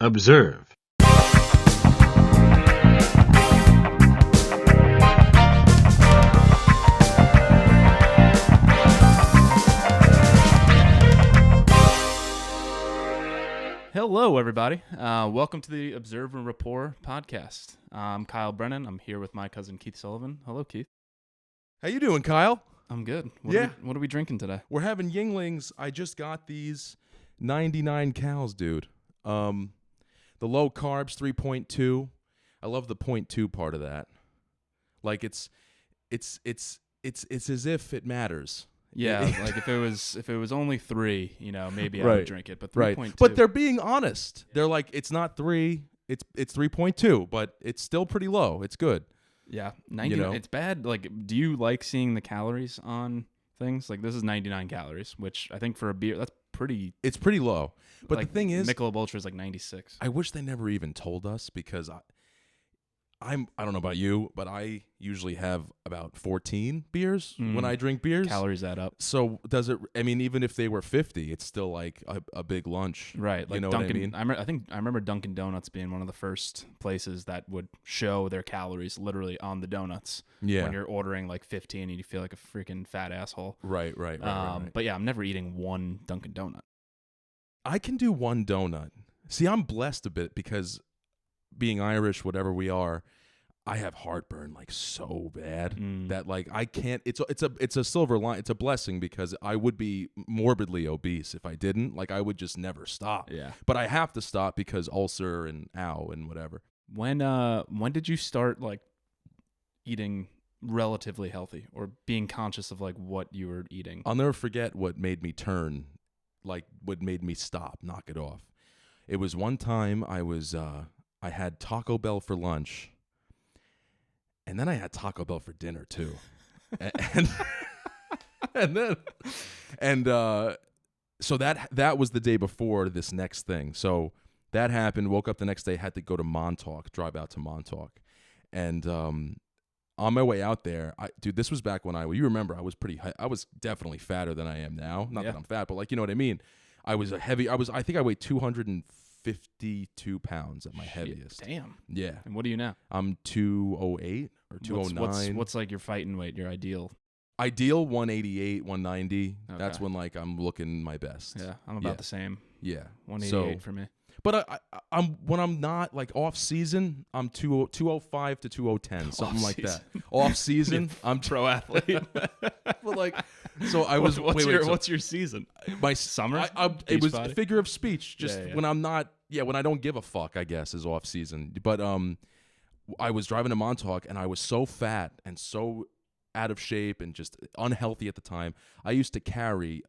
Observe. Hello, everybody. Welcome to the Observe and Rapport podcast. I'm Kyle Brennan. I'm here with my cousin Keith Sullivan. Hello, Keith. How you doing, Kyle? I'm good. Yeah. What are we drinking today? We're having Yinglings. I just got these 99 cals, dude. The low carbs 3.2. I love the 0.2 part of that. Like it's as if it matters. Yeah, like if it was only 3, maybe I Right. would drink it. But 3.2. Right. But they're being honest. They're like, it's not 3, it's 3.2, but it's still pretty low. It's good. Yeah, 99. It's bad. Like, do you like seeing the calories on things? Like, this is 99 calories, which I think for a beer, that's pretty. It's pretty low. But like, the thing is, Michelob Ultra is like 96. I wish they never even told us because I don't know about you, but I usually have about 14 beers when I drink beers. Calories add up. So does it? I mean, even if they were 50, it's still like a big lunch, right? Like you know Dunkin', what I mean? I remember Dunkin' Donuts being one of the first places that would show their calories literally on the donuts. Yeah. When you're ordering like 15 and you feel like a freaking fat asshole. Right. But yeah, I'm never eating one Dunkin' Donut. I can do one donut. See, I'm blessed a bit because being Irish, whatever we are, I have heartburn like so bad that like I can't. It's a silver line. It's a blessing because I would be morbidly obese if I didn't. Like I would just never stop. Yeah. But I have to stop because ulcer and and whatever. When did you start like eating relatively healthy or being conscious of like what you were eating? I'll never forget what made me turn, like what made me stop, knock it off. It was one time I had Taco Bell for lunch. And then I had Taco Bell for dinner too, so that was the day before this next thing. So that happened. Woke up the next day, had to go to Montauk, drive out to Montauk, and on my way out there, dude, this was back when you remember I was I was definitely fatter than I am now. Not that I'm fat, but like you know what I mean. I was I think I weighed 252 pounds at my heaviest. Damn. Yeah. And what are you now? I'm 208 or 209. What's like your fighting weight, your ideal? Ideal 188, 190. Okay. That's when like I'm looking my best. Yeah, I'm about the same. Yeah. 188 for me. But I'm when I'm not like off season, I'm 205 to 2010, something like that. Off season, I'm pro athlete. But like, so I was. What's your season? My summer. It was body? a figure of speech. Just Yeah. when I'm not. Yeah, when I don't give a fuck, I guess is off season. But I was driving to Montauk and I was so fat and so out of shape and just unhealthy at the time. I used to carry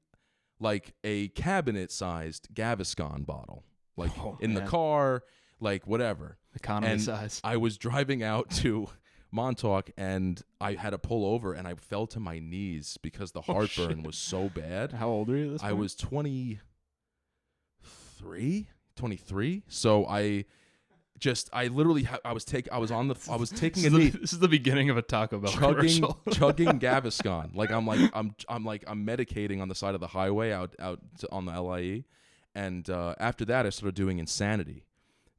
like a cabinet-sized Gaviscon bottle. Like in the car, like whatever. Economy size. I was driving out to Montauk and I had to pull over and I fell to my knees because the heartburn was so bad. How old were you at this point? I was 23. So I literally I was taking a knee. This is the beginning of a Taco Bell commercial. chugging Gaviscon. Like I'm medicating on the side of the highway out on the LIE. And after that, I started doing Insanity.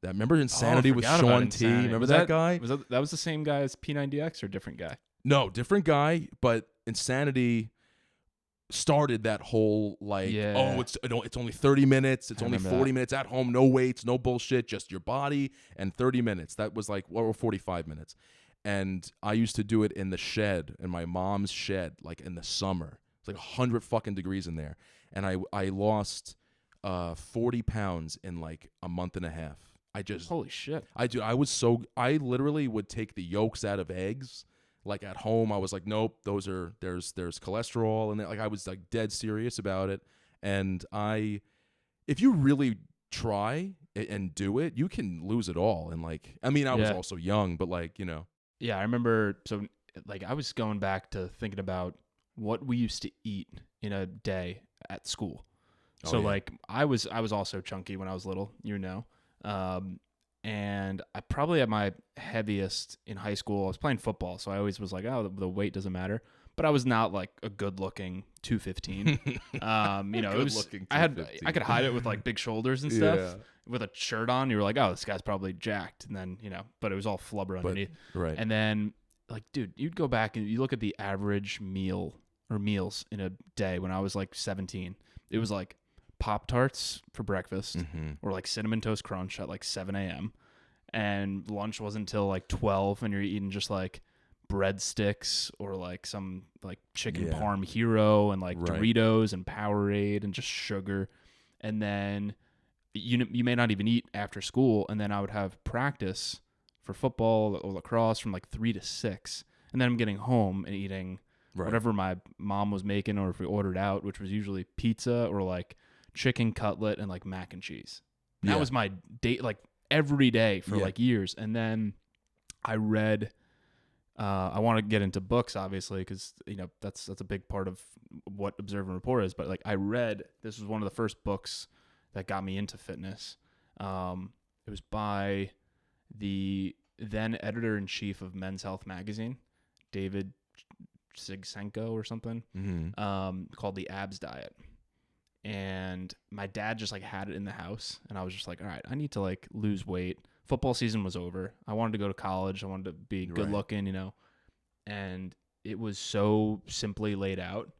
Remember Insanity with Sean T? Remember that guy? That was the same guy as P90X or different guy? No, different guy. But Insanity started that whole like, it's only 30 minutes. It's only 40 minutes at home. No weights, no bullshit. Just your body and 30 minutes. That was like 45 minutes. And I used to do it in the shed, in my mom's shed, like in the summer. It's like 100 fucking degrees in there. And I lost 40 pounds in like a month and a half. Holy shit. I literally would take the yolks out of eggs. Like at home, I was like, nope, there's cholesterol. And like, I was like dead serious about it. And if you really try and do it, you can lose it all. And like, I mean, I was also young, but like, you know. Yeah. I remember. So like I was going back to thinking about what we used to eat in a day at school. So like I was also chunky when I was little, and I probably at my heaviest in high school. I was playing football, so I always was like, oh, the weight doesn't matter. But I was not like a good-looking 215. It was I could hide it with like big shoulders and stuff. with a shirt on, you were like, oh, this guy's probably jacked. And then, but it was all flubber underneath. Right. And then, like, dude, you'd go back and you look at the average meal or meals in a day when I was like 17. It was like Pop-Tarts for breakfast or like Cinnamon Toast Crunch at like 7 a.m. And lunch wasn't until like 12, and you're eating just like breadsticks or like some like chicken parm hero and like Doritos and Powerade and just sugar. And then you may not even eat after school, and then I would have practice for football or lacrosse from like 3 to 6, and then I'm getting home and eating whatever my mom was making, or if we ordered out, which was usually pizza or like chicken cutlet and like mac and cheese. And that was my date, like every day for like years. And then I read, I want to get into books, obviously, because that's a big part of what Observe and Rapport is. But like I read, this was one of the first books that got me into fitness. It was by the then editor-in-chief of Men's Health magazine, David Zinczenko or something, called The Abs Diet. And my dad just like had it in the house, and I was just like, all right, I need to like lose weight. Football season was over. I wanted to go to college. I wanted to be good looking, and it was so simply laid out.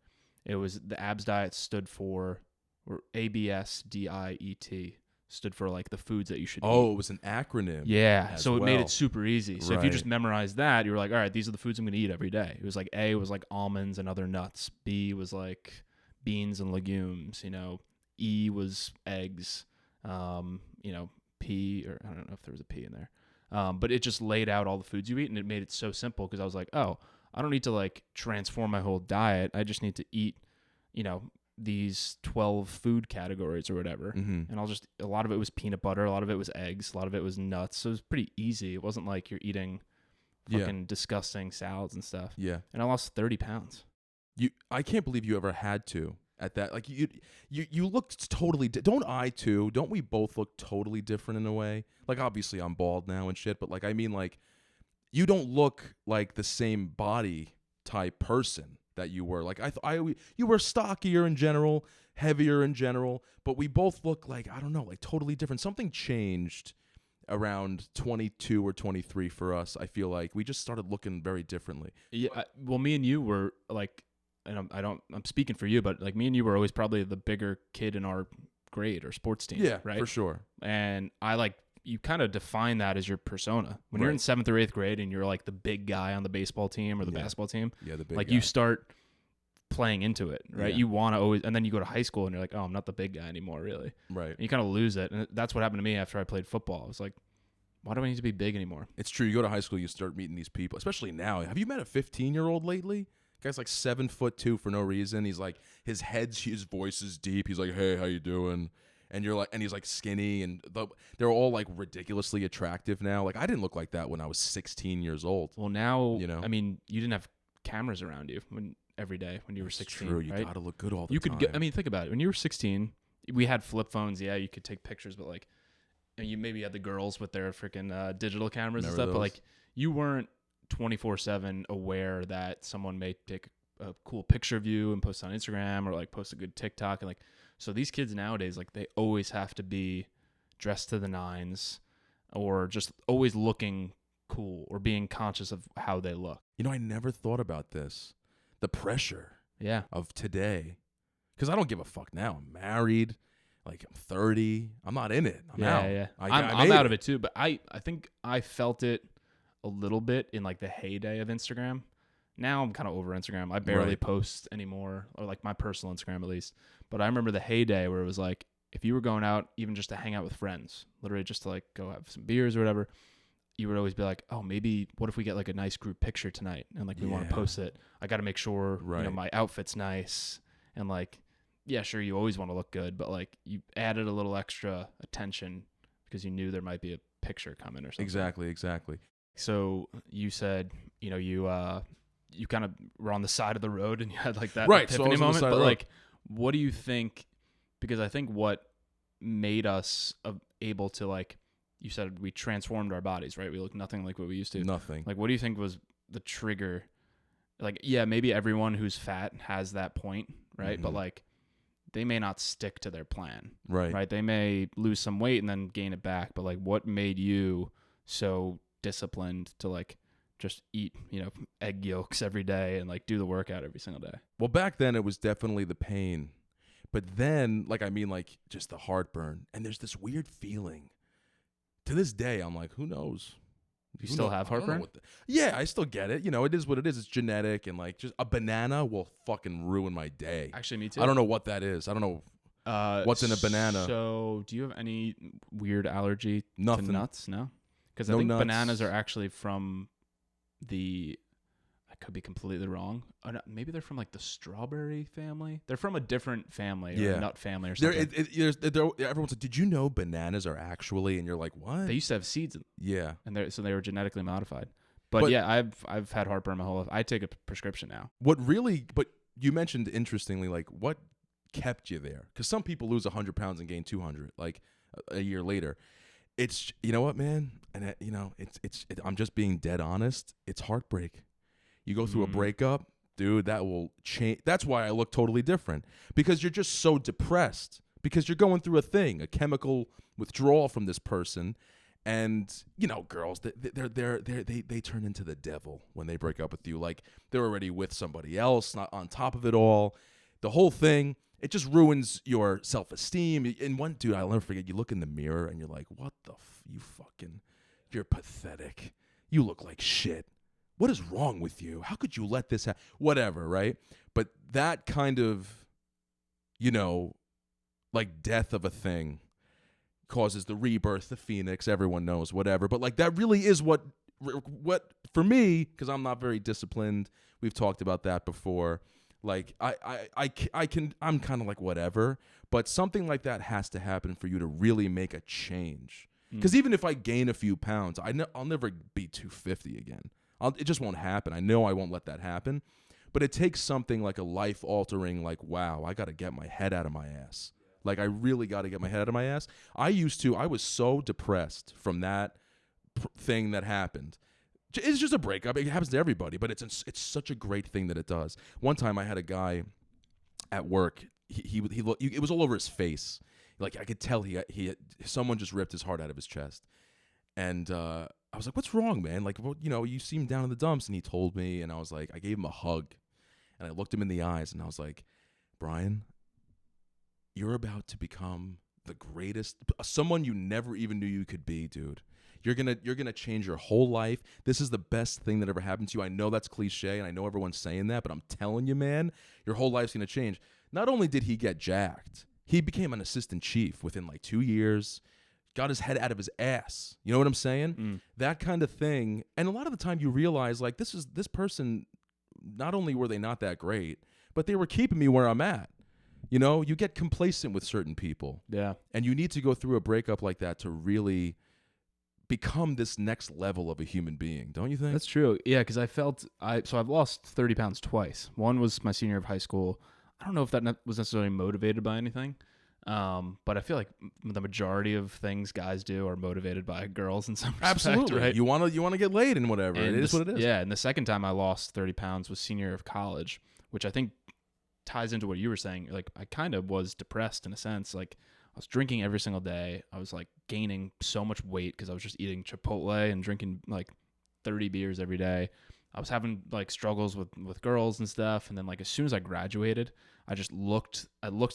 It was the Abs Diet stood for, or ABSDIET stood for like the foods that you should eat. Oh, it was an acronym. Yeah. So it made it super easy. So if you just memorize that, you were like, all right, these are the foods I'm going to eat every day. It was like A was like almonds and other nuts. B was like beans and legumes, E was eggs, P, or I don't know if there was a P in there. But it just laid out all the foods you eat, and it made it so simple, because I was like, oh, I don't need to like transform my whole diet. I just need to eat, these 12 food categories or whatever. And a lot of it was peanut butter, a lot of it was eggs, a lot of it was nuts. So it was pretty easy. It wasn't like you're eating fucking disgusting salads and stuff. Yeah. And I lost 30 pounds. I can't believe you ever had to at that. Like you looked totally, don't we both look totally different in a way? Like obviously I'm bald now and shit, but like, I mean, like you don't look like the same body type person that you were. Like you were stockier in general, heavier in general, but we both look like, I don't know, like totally different. Something changed around 22 or 23 for us. I feel like we just started looking very differently. Yeah. Well, me and you were like, and I'm speaking for you, but like me and you were always probably the bigger kid in our grade or sports team. Yeah, right? For sure. And you kind of define that as your persona. When you're in 7th or 8th grade and you're like the big guy on the baseball team or the basketball team, the big like guy. You start playing into it, right? Yeah. You want to always, and then you go to high school and you're like, oh, I'm not the big guy anymore, really. Right. And you kind of lose it. And that's what happened to me after I played football. I was like, why do I need to be big anymore? It's true. You go to high school, you start meeting these people, especially now. Have you met a 15-year-old lately? Guy's like 7'2" for no reason. He's like, his voice is deep. He's like, hey, how you doing? And you're like, and he's like skinny, and they're all like ridiculously attractive now. Like I didn't look like that when I was 16 years old. Well, now, I mean, you didn't have cameras around you every day when you were 16. True, you right? gotta look good all the time. I mean, think about it. When you were 16, we had flip phones. Yeah, you could take pictures, but like, you maybe had the girls with their freaking digital cameras and stuff. But like, you weren't 24/7 aware that someone may take a cool picture of you and post it on Instagram, or like post a good TikTok, and like. So these kids nowadays, like they always have to be dressed to the nines, or just always looking cool, or being conscious of how they look. I never thought about this. The pressure of today. Because I don't give a fuck now. I'm married. Like I'm 30. I'm not in it. I'm out. Yeah. I'm out of it too. But I think I felt it a little bit in like the heyday of Instagram. Now I'm kind of over Instagram. I barely post anymore, or like my personal Instagram at least. But I remember the heyday where it was like, if you were going out even just to hang out with friends, literally just to like go have some beers or whatever, you would always be like, oh, maybe what if we get like a nice group picture tonight, and like we want to post it. I got to make sure my outfit's nice, and like, yeah, sure, you always want to look good, but like you added a little extra attention because you knew there might be a picture coming or something. Exactly. So you said, you kind of were on the side of the road and you had like that so epiphany moment. But like, what do you think? Because I think what made us able to, like you said, we transformed our bodies, right? We look nothing like what we used to. Nothing. Like, what do you think was the trigger? Like, yeah, maybe everyone who's fat has that point, right? But like, they may not stick to their plan. Right. They may lose some weight and then gain it back. But like, what made you so disciplined to like just eat, egg yolks every day and like do the workout every single day? Well, back then it was definitely the pain. But then, just the heartburn. And there's this weird feeling. To this day, I'm like, who knows? You still have heartburn? Yeah, I still get it. It is what it is. It's genetic, and like just a banana will fucking ruin my day. Actually, me too. I don't know what that is. I don't know what's in a banana. So, do you have any weird allergy Nothing. to nuts? No? Because No I think nuts. bananas are actually from I could be completely wrong. Oh, no, maybe they're from like the strawberry family. They're from a different family, or a nut family, or something. Everyone's like, "Did you know bananas are actually?" And you're like, "What?" They used to have seeds. Yeah, and so they were genetically modified. But yeah, I've had heartburn my whole life. I take a prescription now. But you mentioned interestingly, like what kept you there? Because some people lose 100 pounds and gain 200, like a year later. It's what, man, and I'm just being dead honest. It's heartbreak. You go through a breakup, dude, that will change. That's why I look totally different, because you're just so depressed, because you're going through a chemical withdrawal from this person. And, girls, they turn into the devil when they break up with you. Like, they're already with somebody else, not on top of it all. The whole thing, it just ruins your self-esteem. And one dude, I'll never forget, you look in the mirror and you're like, what the you're pathetic. You look like shit. What is wrong with you? How could you let this happen? Whatever, right? But that kind of, like death of a thing causes the rebirth, the phoenix, everyone knows, whatever. But like that really is what for me, because I'm not very disciplined. We've talked about that before. Like I'm kind of like whatever, but something like that has to happen for you to really make a change. Because even if I gain a few pounds, I'll never be 250 again. It just won't happen. I know I won't let that happen. But it takes something like a life-altering, like, wow, I got to get my head out of my ass. Like, I really got to get my head out of my ass. I was so depressed from that thing that happened. It's just a breakup. It happens to everybody, but it's such a great thing that it does. One time I had a guy at work. It was all over his face. Like, I could tell someone just ripped his heart out of his chest. And I was like, what's wrong, man? Like, well, you seem down in the dumps. And he told me, and I was like, I gave him a hug. And I looked him in the eyes, and I was like, Brian, you're about to become the greatest, someone you never even knew you could be, dude. You're gonna change your whole life. This is the best thing that ever happened to you. I know that's cliche, and I know everyone's saying that, but I'm telling you, man, your whole life's gonna change. Not only did he get jacked, he became an assistant chief within like 2 years. Got his head out of his ass. You know what I'm saying? That kind of thing. And a lot of the time you realize, like, this person, not only were they not that great, but they were keeping me where I'm at. You get complacent with certain people. Yeah. And you need to go through a breakup like that to really become this next level of a human being, don't you think? That's true. Yeah, because I've lost 30 pounds twice. One was my senior year of high school. I don't know if that was necessarily motivated by anything. But I feel like the majority of things guys do are motivated by girls in some respect. Absolutely. Right? You want to get laid and whatever. And it is what it is. Yeah, and the second time I lost 30 pounds was senior year of college, which I think ties into what you were saying. Like, I kind of was depressed in a sense. Like, I was drinking every single day. I was like gaining so much weight because I was just eating Chipotle and drinking like 30 beers every day. I was having like struggles with girls and stuff. And then like as soon as I graduated, I looked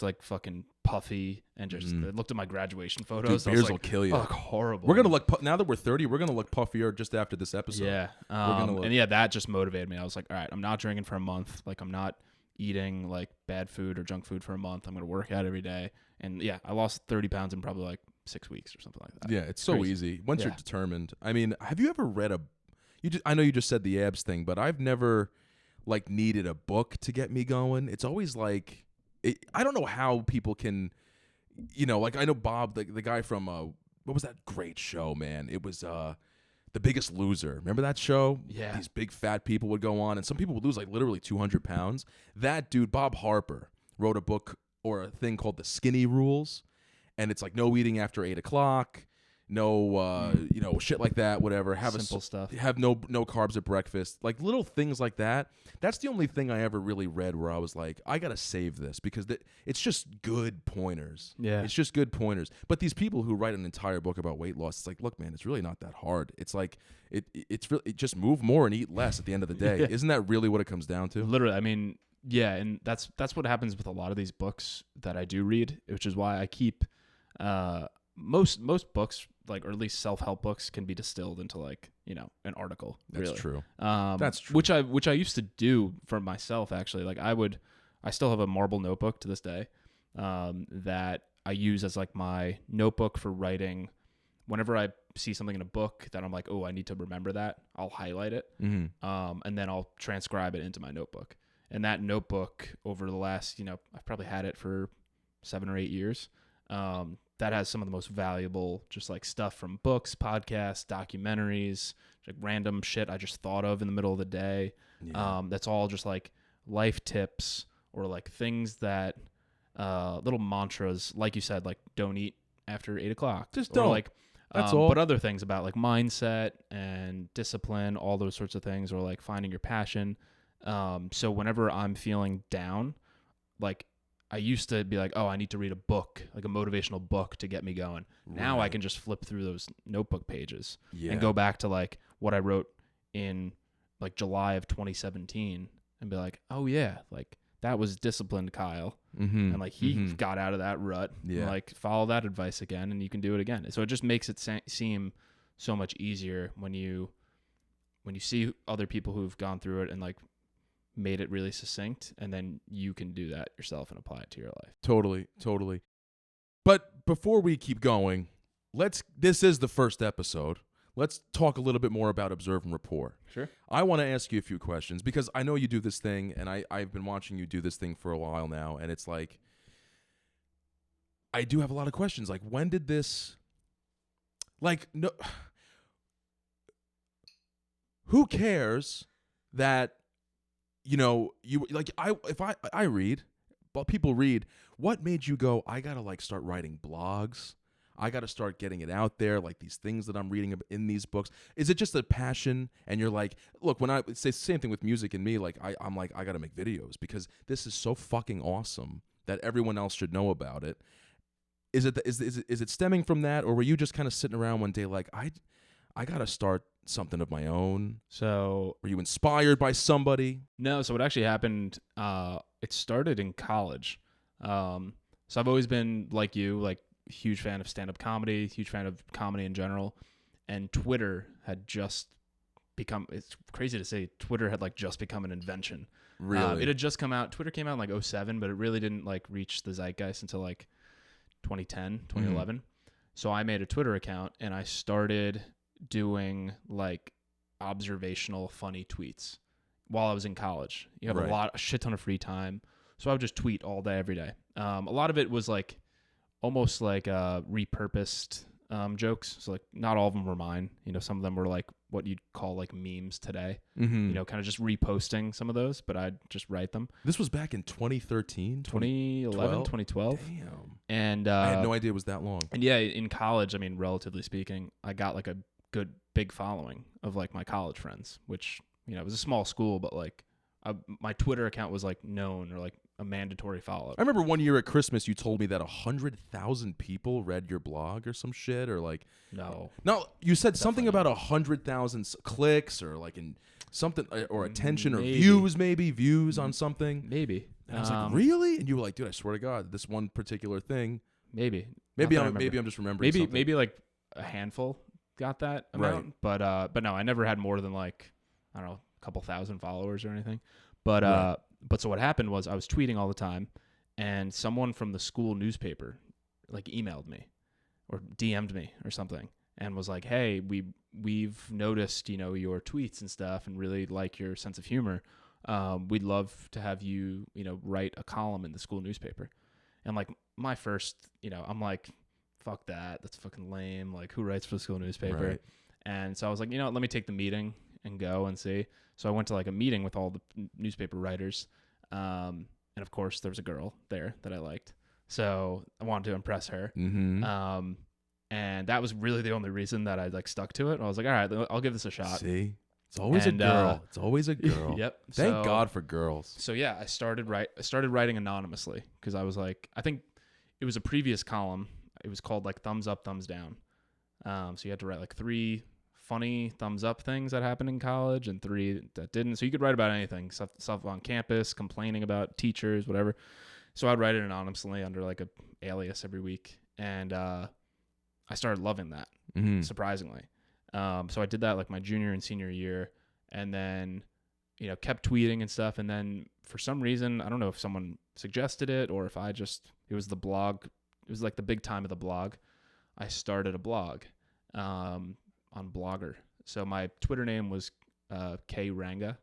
like fucking puffy and just I looked at my graduation photos. Dude, beers will kill you. Oh, look horrible. We're gonna look now that we're 30. We're gonna look puffier just after this episode. Yeah, and yeah, that just motivated me. I was like, all right, I'm not drinking for a month. Like, I'm not eating like bad food or junk food for a month. I'm gonna work out every day. And yeah, I lost 30 pounds in probably like 6 weeks or something like that. Yeah, it's so easy once you're determined. I mean, have you ever read I know you just said the abs thing, but I've never like needed a book to get me going. It's always like I don't know how people can, like I know Bob, the guy from what was that great show, man? It was The Biggest Loser. Remember that show? Yeah. These big fat people would go on, and some people would lose like literally 200 pounds. That dude, Bob Harper, wrote a book or a thing called The Skinny Rules, and it's like no eating after 8 o'clock. no, shit like that, whatever. Have Simple stuff. Have no carbs at breakfast. Like little things like that. That's the only thing I ever really read where I was like, I got to save this because it's just good pointers. Yeah. It's just good pointers. But these people who write an entire book about weight loss, it's like, look, man, it's really not that hard. It's like, it's really just move more and eat less at the end of the day. Yeah. Isn't that really what it comes down to? Literally, I mean, yeah, and that's what happens with a lot of these books that I do read, which is why I keep most books, like, or at least self-help books, can be distilled into like, an article. That's really. true. That's true. Which I used to do for myself, actually. Like I still have a marble notebook to this day that I use as like my notebook for writing. Whenever I see something in a book that I'm like, oh, I need to remember that, I'll highlight it, and then I'll transcribe it into my notebook. And that notebook, over the last, I've probably had it for 7 or 8 years. That has some of the most valuable, just like stuff from books, podcasts, documentaries, like random shit I just thought of in the middle of the day. Yeah. That's all just like life tips or like things that, little mantras, like you said, like don't eat after 8 o'clock. Just don't. Like, that's all. But other things about like mindset and discipline, all those sorts of things, or like finding your passion. So whenever I'm feeling down, like I used to be like, oh, I need to read a book, like a motivational book to get me going. Right. Now I can just flip through those notebook pages and go back to like what I wrote in like July of 2017 and be like, oh yeah, like that was disciplined Kyle. Mm-hmm. And like he got out of that rut. Yeah. And like follow that advice again and you can do it again. So it just makes it seem so much easier when you see other people who've gone through it and like made it really succinct, and then you can do that yourself and apply it to your life. Totally. But before we keep going, this is the first episode. Let's talk a little bit more about Observe and Rapport. Sure. I want to ask you a few questions because I know you do this thing, and I've been watching you do this thing for a while now, and it's like, I do have a lot of questions. Like, when did this, like, no, who cares that, you like, if I read, but people read, what made you go, I got to like start writing blogs? I got to start getting it out there, like these things that I'm reading in these books. Is it just a passion? And you're like, look, when I say the same thing with music and me, like I'm like, I got to make videos because this is so fucking awesome that everyone else should know about it. Is it stemming from that, or were you just kind of sitting around one day like, I got to start something of my own? So were you inspired by somebody? No. So what actually happened, it started in college. So I've always been like you, like huge fan of stand-up comedy, huge fan of comedy in general. And Twitter had just become, it's crazy to say, Twitter had like just become an invention. Really? It had just come out. Twitter came out in like 2007, but it really didn't like reach the zeitgeist until like 2010, 2011. So I made a Twitter account and I started doing like observational funny tweets while I was in college. You have a shit ton of free time. So I would just tweet all day, every day. A lot of it was like almost like repurposed jokes. So like not all of them were mine. Some of them were like what you'd call like memes today. Kind of just reposting some of those, but I'd just write them. This was back in 2013, 2011, 2012. Damn. And I had no idea it was that long. And yeah, in college, I mean, relatively speaking, I got like a good big following of like my college friends, which, it was a small school, but like my Twitter account was like known or like a mandatory follow. I remember one year at Christmas, you told me that 100,000 people read your blog or some shit, or like no, you said something about 100,000 clicks or like in something or attention or views on something. Maybe. And I was like, really? And you were like, dude, I swear to God, this one particular thing. Maybe I'm just remembering. Maybe like a handful got that amount, right. But no, I never had more than like, I don't know, a couple thousand followers or anything. But But so what happened was I was tweeting all the time, and someone from the school newspaper like emailed me or DM'd me or something and was like, hey, we've noticed, your tweets and stuff and really like your sense of humor. We'd love to have you, write a column in the school newspaper. And like my first, I'm like, fuck that. That's fucking lame. Like, who writes for the school newspaper? Right. And so I was like, let me take the meeting and go and see. So I went to like a meeting with all the newspaper writers. And of course there was a girl there that I liked. So I wanted to impress her. Mm-hmm. And that was really the only reason that I like stuck to it. I was like, all right, I'll give this a shot. See, it's always a girl. It's always a girl. Yep. Thank God for girls. So yeah, I started writing anonymously because I was like, I think it was a previous column. It was called like thumbs up, thumbs down. So you had to write like 3 funny thumbs up things that happened in college and 3 that didn't. So you could write about anything, stuff on campus, complaining about teachers, whatever. So I'd write it anonymously under like a alias every week. And I started loving that, surprisingly. So I did that like my junior and senior year, and then, kept tweeting and stuff. And then for some reason, I don't know if someone suggested it or if it was the blog. It was like the big time of the blog. I started a blog on Blogger. So my Twitter name was K Ranga.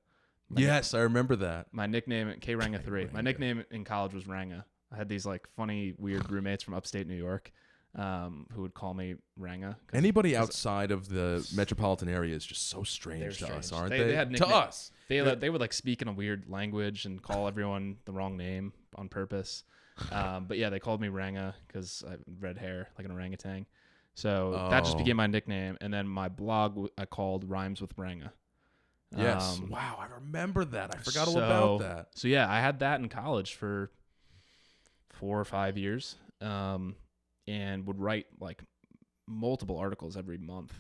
Yes, I remember that. My nickname, K Ranga 3. My nickname in college was Ranga. I had these like funny, weird roommates from upstate New York who would call me Ranga. Anybody outside of the metropolitan area is just so strange to us, aren't they? They had to us. They would like speak in a weird language and call everyone the wrong name on purpose. But yeah, they called me Ranga because I had red hair like an orangutan. So that just became my nickname. And then my blog I called Rhymes with Ranga. Yes. Wow, I remember that. I forgot all about that. So yeah, I had that in college for 4 or 5 years. And would write like multiple articles every month.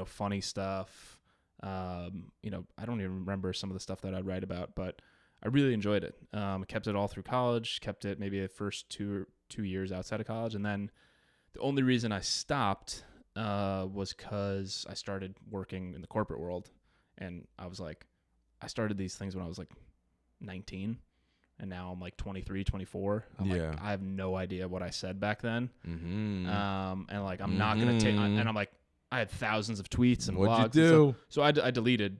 Funny stuff. I don't even remember some of the stuff that I'd write about, but I really enjoyed it. Kept it all through college, kept it maybe the first 2 years outside of college. And then the only reason I stopped was because I started working in the corporate world. And I was like, I started these things when I was like 19. And now I'm like 23, 24. Like, I have no idea what I said back then. And like, I'm not going to take, and I'm like, I had thousands of tweets and blogs. What'd you do? So I deleted.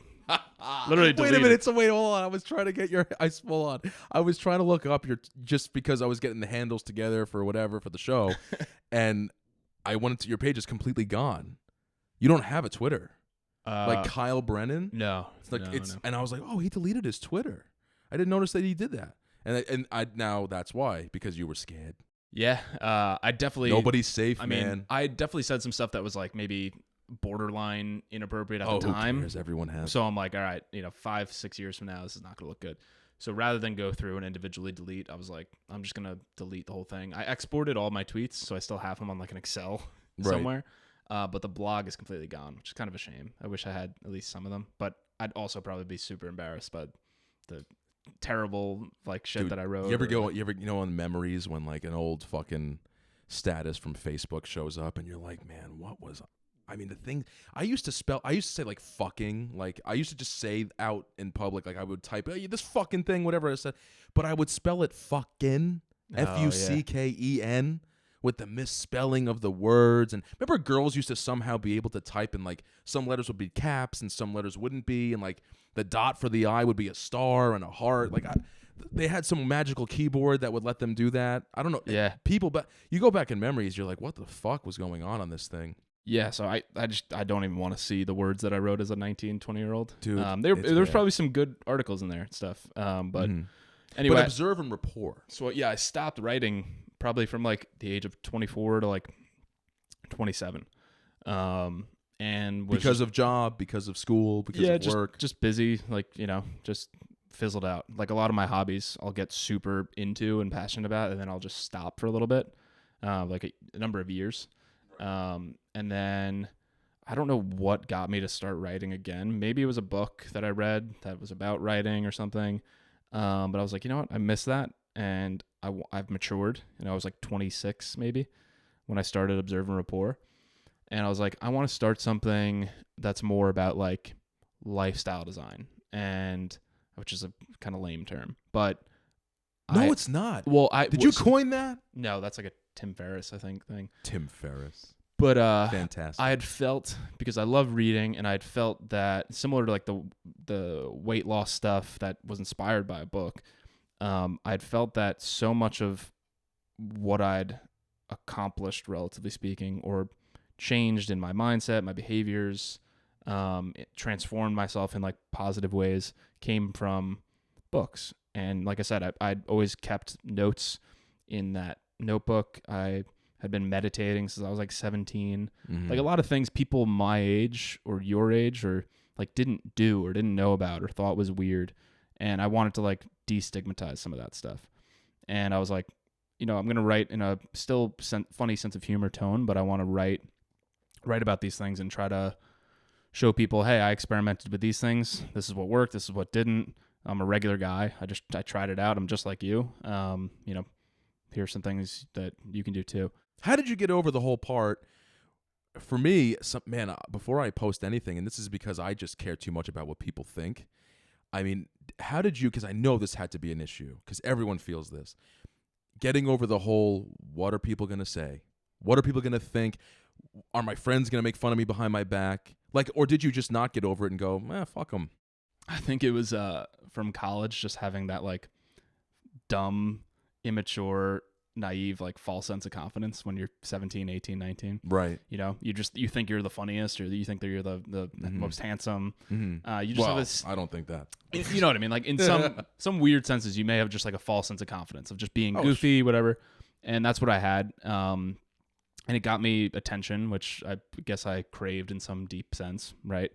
Literally deleted. Wait a minute. So wait, hold on. I was trying to get hold on. I was trying to look up just because I was getting the handles together for whatever for the show. And I went into your page is completely gone. You don't have a Twitter. Like Kyle Brennan? No. It's like, no. And I was like, oh, he deleted his Twitter. I didn't notice that he did that. And I now that's why, because you were scared. Yeah, I definitely. Nobody's safe, I man. mean, I definitely said some stuff that was like maybe borderline inappropriate at the time. Who cares? Everyone has. So I'm like, all right, 5-6 years from now, this is not going to look good. So rather than go through and individually delete, I was like, I'm just going to delete the whole thing. I exported all my tweets, so I still have them on like an Excel somewhere. But the blog is completely gone, which is kind of a shame. I wish I had at least some of them, but I'd also probably be super embarrassed by the terrible like shit that I wrote. You ever on memories when like an old fucking status from Facebook shows up and you're like, man, what was the thing I used to say like fucking, like I used to just say out in public, like I would type this fucking thing, whatever I said, but I would spell it fucking Fucken with the misspelling of the words. And remember, girls used to somehow be able to type in like some letters would be caps and some letters wouldn't be, and like the dot for the I would be a star and a heart. Like they had some magical keyboard that would let them do that. I don't know. Yeah. People, but you go back in memories, you're like, what the fuck was going on this thing? Yeah, so I don't even want to see the words that I wrote as a 19, 20-year-old. Dude, there's probably some good articles in there and stuff. But anyway. But Observe and Rapport. So yeah, I stopped writing probably from like the age of 24 to like 27. And was because of job, because of school, because of work. Just busy, like, just fizzled out. Like a lot of my hobbies I'll get super into and passionate about, and then I'll just stop for a little bit, like a number of years. And then I don't know what got me to start writing again. Maybe it was a book that I read that was about writing or something. But I was like, you know what? I miss that. And I've matured. I was like 26 maybe when I started Observe and Rapport. And I was like, I want to start something that's more about like lifestyle design, and which is a kind of lame term, but no, it's not. Well, did you coin that? No, that's like a Tim Ferriss, I think, thing. Tim Ferriss. But fantastic. I had felt, because I love reading, and I had felt that similar to like the weight loss stuff that was inspired by a book, I had felt that so much of what I'd accomplished, relatively speaking, or changed in my mindset, my behaviors, it transformed myself in like positive ways, came from books. And like I said, I'd always kept notes in that notebook. I had been meditating since I was like 17. Like a lot of things people my age or your age or like didn't do or didn't know about or thought was weird. And I wanted to like destigmatize some of that stuff. And I was like, I'm going to write in a still funny sense of humor tone, but I want to write about these things and try to show people, hey, I experimented with these things. This is what worked. This is what didn't. I'm a regular guy. I tried it out. I'm just like you. Here's some things that you can do too. How did you get over the whole part? For me, before I post anything, and this is because I just care too much about what people think. I mean, how did you, because I know this had to be an issue, because everyone feels this, getting over the whole, what are people going to say? What are people going to think? Are my friends going to make fun of me behind my back? Like, or did you just not get over it and go, fuck them? I think it was from college, just having that like dumb, immature, naive, like false sense of confidence when you're 17, 18, 19. Right. You think you're the funniest, or you think that you're the most handsome. You just well, have this. I don't think that. You know what I mean? Like in some weird senses, you may have just like a false sense of confidence of just being goofy, whatever. And that's what I had. And it got me attention, which I guess I craved in some deep sense, right?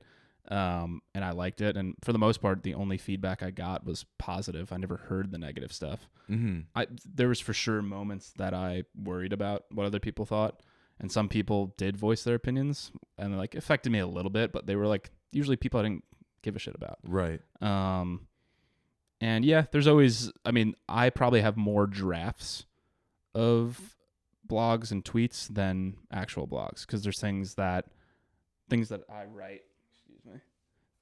And I liked it. And for the most part, the only feedback I got was positive. I never heard the negative stuff. There was for sure moments that I worried about what other people thought. And some people did voice their opinions and like affected me a little bit, but they were like usually people I didn't give a shit about. Right. And yeah, there's always, I probably have more drafts of blogs and tweets than actual blogs, because there's things that I write. Excuse me.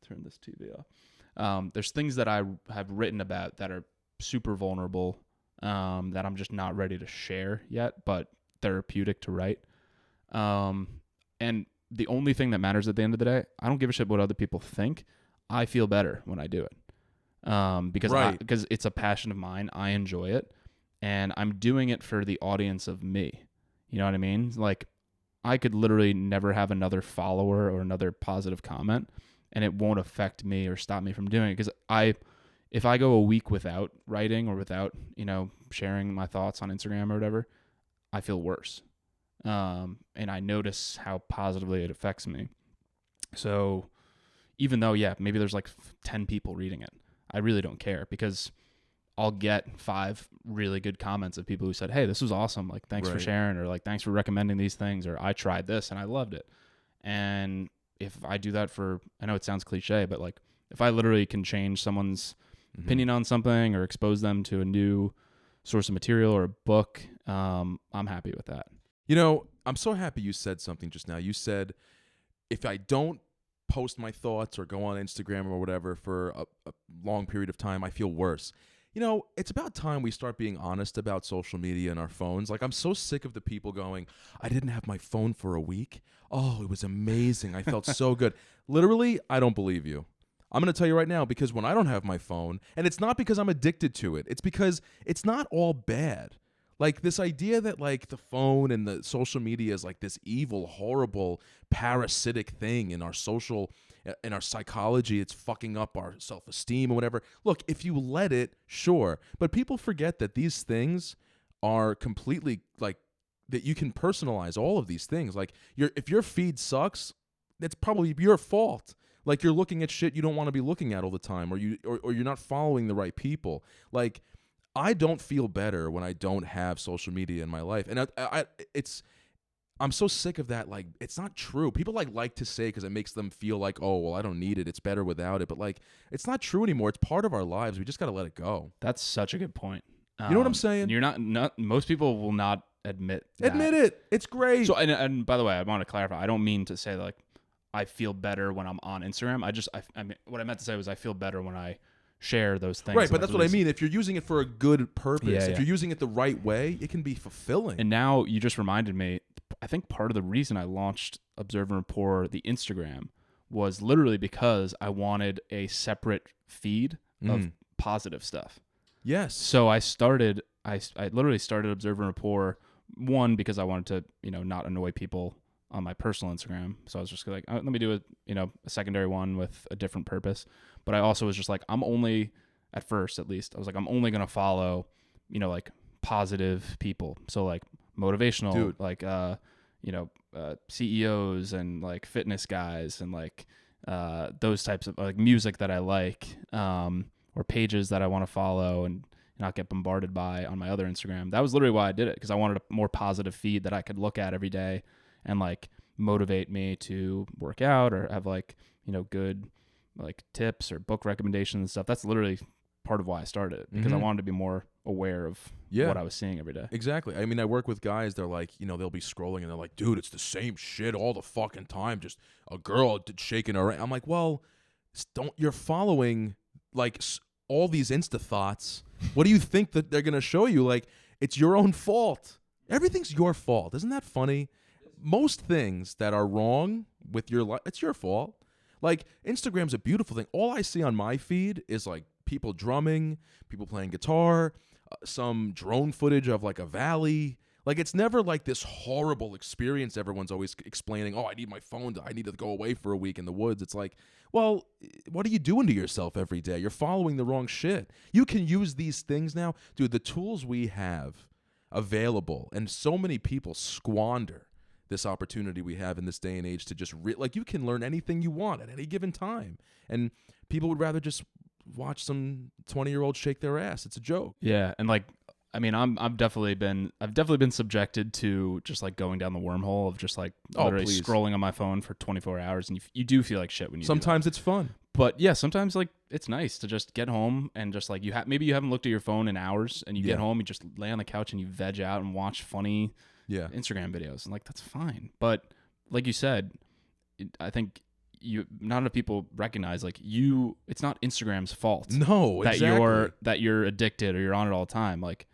Turn this TV off. There's things that I have written about that are super vulnerable, that I'm just not ready to share yet, but therapeutic to write. And the only thing that matters at the end of the day, I don't give a shit what other people think. I feel better when I do it. Because it's a passion of mine. I enjoy it, and I'm doing it for the audience of me. You know what I mean? Like, I could literally never have another follower or another positive comment, and it won't affect me or stop me from doing it. Because if I go a week without writing or without, sharing my thoughts on Instagram or whatever, I feel worse. And I notice how positively it affects me. So even though, maybe there's like 10 people reading it, I really don't care, because I'll get 5 really good comments of people who said, hey, this was awesome. Like, thanks for sharing, or like, thanks for recommending these things, or I tried this and I loved it. And if I do that I know it sounds cliche, but like, if I literally can change someone's opinion on something or expose them to a new source of material or a book, I'm happy with that. I'm so happy you said something just now. You said, if I don't post my thoughts or go on Instagram or whatever for a long period of time, I feel worse. It's about time we start being honest about social media and our phones. Like, I'm so sick of the people going, I didn't have my phone for a week. Oh, it was amazing. I felt so good. Literally, I don't believe you. I'm going to tell you right now, because when I don't have my phone, and it's not because I'm addicted to it, it's because it's not all bad. Like, this idea that like the phone and the social media is like this evil, horrible, parasitic thing in our psychology, it's fucking up our self-esteem or whatever. Look, if you let it, sure. But people forget that these things are completely like, that you can personalize all of these things. Like, if your feed sucks, it's probably your fault. Like, you're looking at shit you don't want to be looking at all the time, or you're not following the right people. Like, I don't feel better when I don't have social media in my life. And I'm so sick of that. Like, it's not true. People like to say, because it makes them feel like, oh, well, I don't need it. It's better without it. But like, it's not true anymore. It's part of our lives. We just got to let it go. That's such a good point. You know what I'm saying? You're not most people will not admit that. Admit it. It's great. So, and by the way, I want to clarify. I don't mean to say like I feel better when I'm on Instagram. I mean, what I meant to say was I feel better when I share those things. Right, but that's what I mean. If you're using it for a good purpose, if you're using it the right way, it can be fulfilling. And now you just reminded me, I think part of the reason I launched Observe and Rapport, the Instagram, was literally because I wanted a separate feed of positive stuff. Yes. So I literally started Observe and Rapport, one, because I wanted to, not annoy people on my personal Instagram. So I was just like, let me do a secondary one with a different purpose. But I also was just like, I'm only, at first at least, I was like, I'm only going to follow, like positive people. So like motivational, like CEOs and like fitness guys and like those types of like music that I like, or pages that I want to follow and not get bombarded by on my other Instagram. That was literally why I did it, because I wanted a more positive feed that I could look at every day and like motivate me to work out or have like, good like tips or book recommendations and stuff. That's literally part of why I started it, because I wanted to be more aware of what I was seeing every day. Exactly. I mean, I work with guys, they're like, they'll be scrolling and they're like, dude, it's the same shit all the fucking time. Just a girl shaking her. I'm like, well, you're following like all these Insta thoughts. What do you think that they're going to show you? Like, it's your own fault. Everything's your fault. Isn't that funny? Most things that are wrong with your life, it's your fault. Like, Instagram's a beautiful thing. All I see on my feed is like people drumming, people playing guitar, some drone footage of like a valley. Like, it's never like this horrible experience everyone's always explaining, oh, I need my phone, I need to go away for a week in the woods. It's like, well, what are you doing to yourself every day? You're following the wrong shit. You can use these things now. Dude, the tools we have available, and so many people squander this opportunity we have in this day and age to just, like, you can learn anything you want at any given time. And people would rather just watch some 20-year-old shake their ass. It's a joke. Yeah, and like, I mean, I've definitely been subjected to just like going down the wormhole of just like literally scrolling on my phone for 24 hours, and you do feel like shit when you sometimes do that. It's fun. But yeah, sometimes like it's nice to just get home and just like maybe you haven't looked at your phone in hours, and you get home, you just lay on the couch and you veg out and watch funny Instagram videos, and like that's fine. But like you said, I think not enough people recognize like it's not Instagram's fault. No, exactly. that you're addicted or you're on it all the time. Like,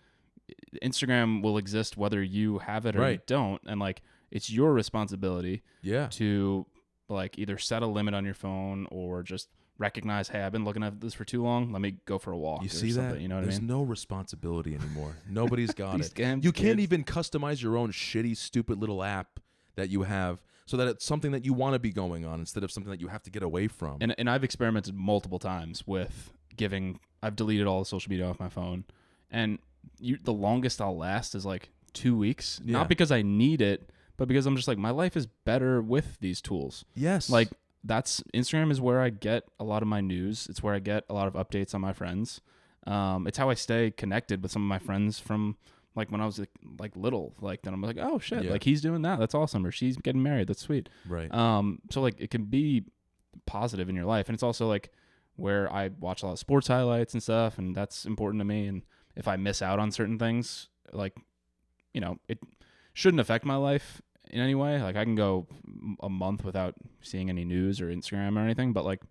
Instagram will exist whether you have it or you don't, and like it's your responsibility to like either set a limit on your phone or just recognize, hey, I've been looking at this for too long, let me go for a walk. You or see something, that? You know what There's I mean? no responsibility anymore. Nobody's got it. You kids. can't even customize your own shitty, stupid little app that you have so that it's something that you want to be going on instead of something that you have to get away from. And I've experimented multiple times with I've deleted all the social media off my phone, and the longest I'll last is like 2 weeks. Yeah. Not because I need it, but because I'm just like, my life is better with these tools. Yes. Like, Instagram is where I get a lot of my news. It's where I get a lot of updates on my friends. It's how I stay connected with some of my friends from like when I was like little. Like, then I'm like, oh shit, like he's doing that. That's awesome. Or she's getting married. That's sweet. Right. So like it can be positive in your life, and it's also like where I watch a lot of sports highlights and stuff, and that's important to me. And if I miss out on certain things, like, it shouldn't affect my life in any way. Like, I can go a month without seeing any news or Instagram or anything, but like,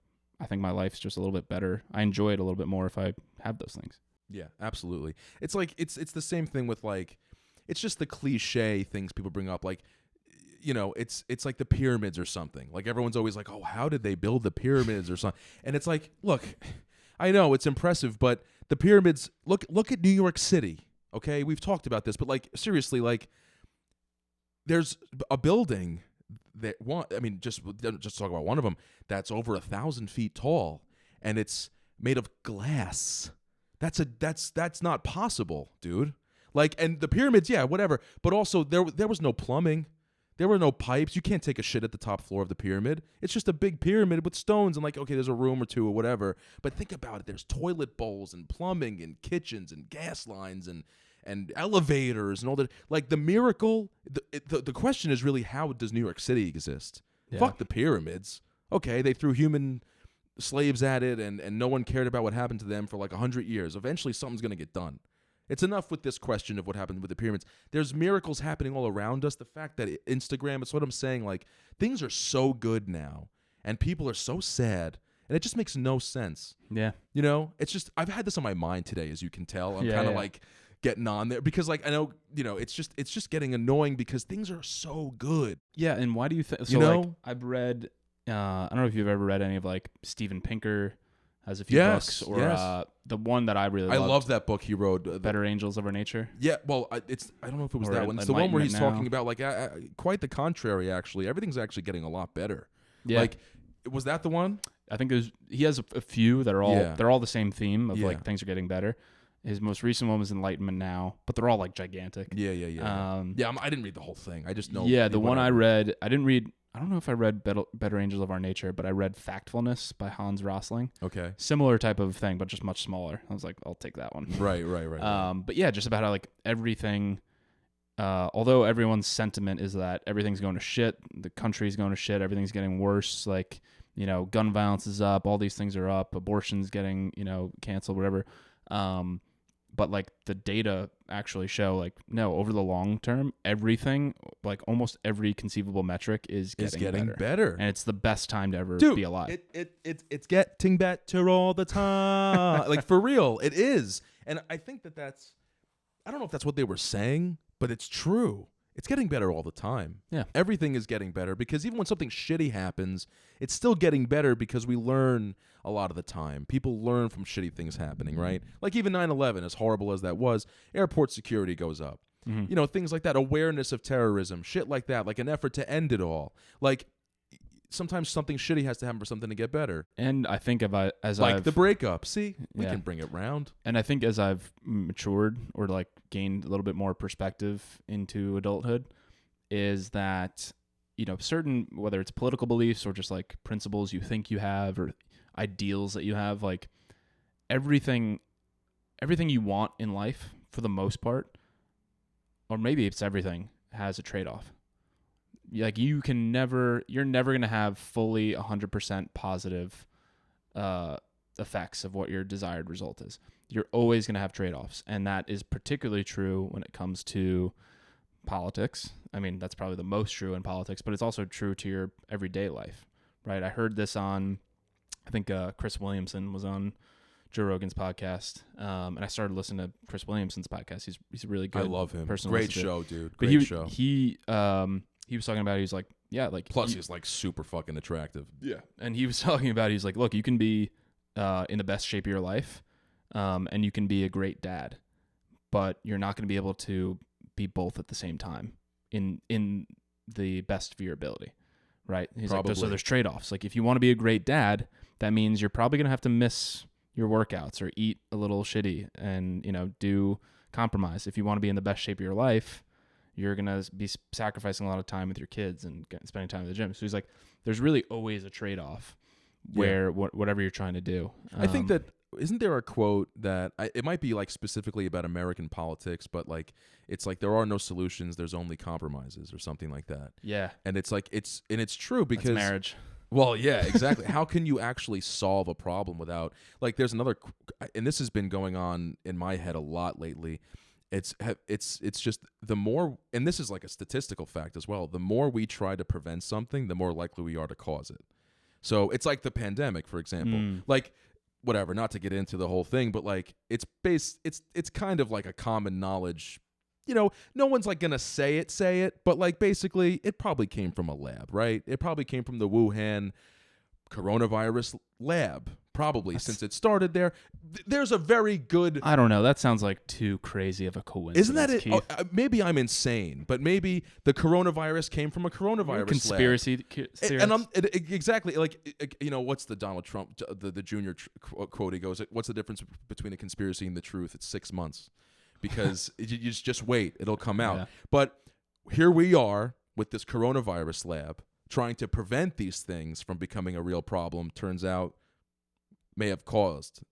I think my life's just a little bit better. I enjoy it a little bit more if I have those things. Yeah, absolutely. It's like, it's the same thing with like, it's just the cliche things people bring up. Like, it's like the pyramids or something. Like, everyone's always like, oh, how did they build the pyramids or something? And it's like, look, I know it's impressive, but the pyramids, look at New York City. Okay, we've talked about this, but like, seriously, like, there's a building that just talk about one of them that's over 1,000 feet tall, and it's made of glass. That's not possible, dude. Like, and the pyramids, yeah, whatever, but also there was no plumbing. There were no pipes. You can't take a shit at the top floor of the pyramid. It's just a big pyramid with stones and like, okay, there's a room or two or whatever. But think about it. There's toilet bowls and plumbing and kitchens and gas lines and elevators and all that. Like, the miracle, the question is really, how does New York City exist? Yeah. Fuck the pyramids. Okay, they threw human slaves at it and no one cared about what happened to them for like 100 years. Eventually something's going to get done. It's enough with this question of what happened with the pyramids. There's miracles happening all around us. The fact that Instagram, it's what I'm saying, like, things are so good now and people are so sad, and it just makes no sense. Yeah. It's just, I've had this on my mind today, as you can tell. I'm kind of like getting on there because, like, I know, it's just getting annoying because things are so good. Yeah. And why do you think, so like, I've read, I don't know if you've ever read any of like Steven Pinker has a few books, or the one that I really loved. I love that book he wrote, Better Angels of Our Nature. Yeah, well, I don't know if it was that one. It's the one where he's talking about like quite the contrary. Actually, everything's actually getting a lot better. Yeah, like, was that the one? I think he has a few that are all they're all the same theme of like things are getting better. His most recent one was Enlightenment now, but they're all like gigantic. Yeah. I didn't read the whole thing. I just know. Yeah, the one I read, I didn't read. I don't know if I read Better Angels of Our Nature, but I read Factfulness by Hans Rosling. Okay. Similar type of thing, but just much smaller. I was like, I'll take that one. Right. But yeah, just about how like everything. Although everyone's sentiment is that everything's going to shit, the country's going to shit, everything's getting worse. Like, you know, gun violence is up, all these things are up, abortion's getting, you know, canceled, whatever. But like the data actually show like, no, over the long term, everything, like almost every conceivable metric is getting better. And it's the best time to ever be alive. It's getting better all the time. Like for real, it is. And I think that's, I don't know if that's what they were saying, but it's true. It's getting better all the time. Yeah. Everything is getting better because even when something shitty happens, it's still getting better because we learn a lot of the time. People learn from shitty things happening, right? Like even 9/11, as horrible as that was, airport security goes up. Mm-hmm. You know, things like that, awareness of terrorism, shit like that, like an effort to end it all. Like sometimes something shitty has to happen for something to get better. And I think the breakup. See, we can bring it round. And I think as I've matured or like gained a little bit more perspective into adulthood, is that, you know, certain, whether it's political beliefs or just like principles you think you have or ideals that you have, like everything you want in life for the most part, or maybe it's everything, has a trade-off. Like you're never going to have fully 100% positive effects of what your desired result is. You're always going to have trade-offs. And that is particularly true when it comes to politics. I mean, that's probably the most true in politics, but it's also true to your everyday life, right? I heard this on, I think Chris Williamson was on Joe Rogan's podcast, and I started listening to Chris Williamson's podcast. He's a really good. I love him. Person Great show, dude. But Great show. He was talking about, he was like, yeah, like. Plus, he's like super fucking attractive. Yeah. And he was talking about, he's like, look, you can be in the best shape of your life, and you can be a great dad, but you're not going to be able to be both at the same time in the best of your ability, right? He's probably. Like, so there's trade-offs. Like, if you want to be a great dad, that means you're probably going to have to miss your workouts or eat a little shitty and, you know, do compromise. If you want to be in the best shape of your life, you're going to be sacrificing a lot of time with your kids and spending time at the gym. So he's like, there's really always a trade-off where whatever you're trying to do. I think that, isn't there a quote that, it might be like specifically about American politics, but like, it's like there are no solutions, there's only compromises or something like that. Yeah. And it's like, it's true because. That's marriage. Well, yeah, exactly. How can you actually solve a problem without, like, there's another, and this has been going on in my head a lot lately. It's just the more, and this is like a statistical fact as well, the more we try to prevent something, the more likely we are to cause it. So it's like the pandemic, for example. Like, whatever, not to get into the whole thing, but like it's kind of like a common knowledge. You know, no one's like gonna say it, but like basically it probably came from a lab, right? It probably came from the Wuhan coronavirus lab, probably, since it started there. There's a very good. I don't know. That sounds like too crazy of a coincidence. Isn't that it? Oh, maybe I'm insane, but maybe the coronavirus came from a coronavirus conspiracy lab. And exactly, like, you know, what's the Donald Trump, the junior quote? He goes, "What's the difference between a conspiracy and the truth? It's 6 months." Because you just wait, it'll come out. Yeah. But here we are with this coronavirus lab trying to prevent these things from becoming a real problem. Turns out may have caused